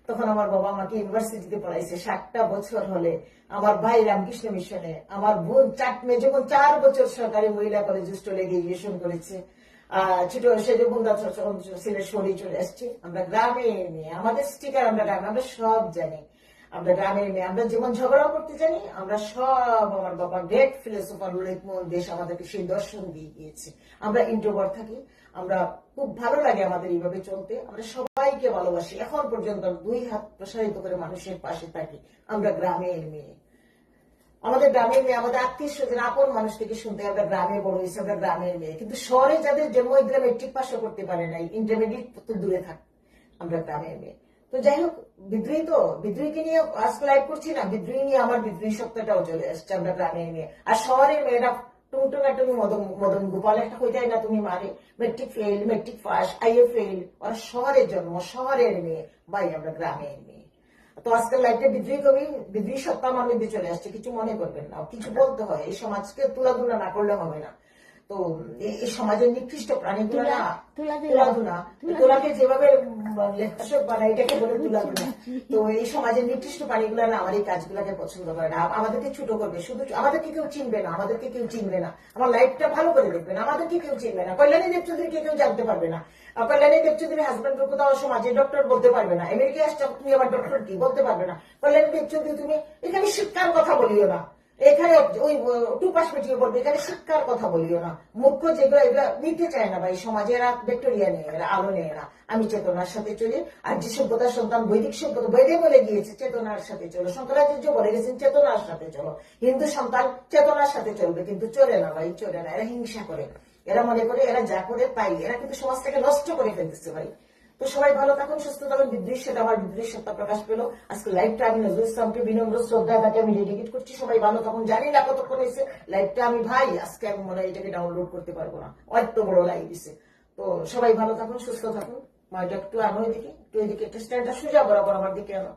তখন আমার বাবা আমাকে ইউনিভার্সিটিতে পড়াইছে 60টা বছর হলে। আমার ভাই রামকৃষ্ণ মিশনে, আমার বোন মেয়ে যখন 4 বছর সরকারি মহিলা কলেজ হোস্টেলে গ্রাজুয়েশন করেছে। ছোট সে বন্ধু ছেলে শরীর চলে আসছে। আমরা গ্রামের মেয়ে, আমাদের স্টিকার আমরা গ্রামে, আমরা সব জানি। আমরা গ্রামের মেয়ে, আমরা যেমন ঝগড়া করতে জানি, আমরা সব। আমার বাবা গ্রেট ফিলোসোফার ললিত মোহন দেশ আমাদেরকে সেই দর্শন দিয়ে গিয়েছে। আমরা ইন্ট্রোভার্ট থাকি, আমরা খুব ভালো লাগে আমাদের এইভাবে চলতে। আমরা সবাইকে ভালোবাসি, এখন পর্যন্ত 2 হাত প্রসারিত করে মানুষের পাশে থাকি। আমরা গ্রামের মেয়ে, আমাদের গ্রামের মেয়ে, আমাদের আত্মীয় স্বজন আপন মানুষ থেকে শুনতে আমরা গ্রামে বড় হয়েছি, আমরা গ্রামের মেয়ে। কিন্তু শহরে যাদের জন্ম ওইগুলো মেট্রিক পাসও করতে পারে নাই, ইন্টারমিডিয়েট তো দূরে থাক, আমরা গ্রামের মেয়ে। তো যাই হোক, বিদ্রোহী তো, বিদ্রোহীকে নিয়ে আজকে লাইভ করছি না, বিদ্রোহী নিয়ে আমার বিদ্রোহী সত্তাটাও চলে আসছে। আমরা গ্রামের মেয়ে। আর শহরের মেয়েরা টুংটুঙা টুঙি মদন গোপাল একটা হয়ে যায় না, তুমি মারে matric fail, matric pass, IA fail. ওরা শহরের জন্ম, শহরের মেয়ে ভাই, আমরা গ্রামের মেয়ে। তো আজকাল লাইফে বিদ্রোহী কবি, বিদ্রোহী সত্তা আমার মধ্যে চলে আসছে। কিছু মনে করবেন না, কিছু বলতে হয়। এই সমাজকে তুলাধুলা না করলে হবে না। তো এই সমাজের নিকৃষ্ট প্রাণীগুলো না, তুলাধুলা, তোলাকে যেভাবে লেখক বানায় এটাকে বলে তুলাধুলা। তো এই সমাজের নিকৃষ্ট প্রাণীগুলো না আমার এই কাজগুলোকে পছন্দ করে না, আমাদেরকে ছোট করবে। শুধু আমাদেরকে কেউ চিনবে না, আমাদেরকে কেউ চিনবে না। আমার লাইফটা ভালো করে দেখবে না, আমাদেরকে কেউ চিনবে না। কল্যাণী দেবচৌধুরীকে কেউ জানতে পারবে না। কল্যাণী দেবচৌধুরীর হাজবেন্ড কোথাও সমাজে ডক্টর বলতে পারবে না। আমেরিকায় আসছো তুমি আমার ডক্টর কি বলতে পারবে না। কল্যাণী দেবচৌধুরী তুমি এখানে শিক্ষার কথা বলিও না, এখানে ওই টুপাস মিটিয়ে বলবে, এখানে শিক্ষার কথা বলিও না। মুখ্য যেগুলো এগুলো নিতে চায় না ভাই সমাজে, এরা ভিক্টোরিয়া নেয়, এরা আলো নেয় না। আমি চেতনার সাথে চলি। আর যে সভ্যতার সন্তান বৈদিক সভ্যতা, বৈদে বলে গিয়েছে চেতনার সাথে চলো। শঙ্করাচার্য বলে গেছেন চেতনার সাথে চলো। হিন্দু সন্তান চেতনার সাথে চলবে, কিন্তু চলে না ভাই, চলে না। এরা হিংসা করে, এরা মনে করে এরা যা করে তাই। এরা কিন্তু সমাজটাকে নষ্ট করে ফেলতেছে ভাই। তো সবাই ভালো থাকুন, সুস্থ থাকুন। বিদ্রোহী সেটা আমার বিদ্রোহী সত্তা প্রকাশ পেলো আজকে লাইভটা। আমি নজরুল ইসলামকে বিনম্র শ্রদ্ধা তাকে আমি ডেডিকেট করছি। সবাই ভালো থাকুন। জানি না কতক্ষণ হয়েছে লাইভটা। আমি ভাই আজকে আমি মনে হয় এটাকে ডাউনলোড করতে পারবো না, অত বড় লাইভ দিছে। তো সবাই ভালো থাকুন, সুস্থ থাকুন। মাইটা একটু আনো এদিকে, একটু এদিকে, একটা স্ট্যান্ডটা সোজা বরাবর আমার দিকে আনো।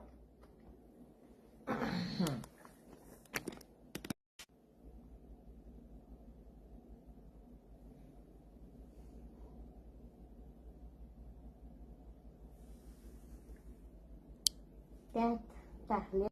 তাহলে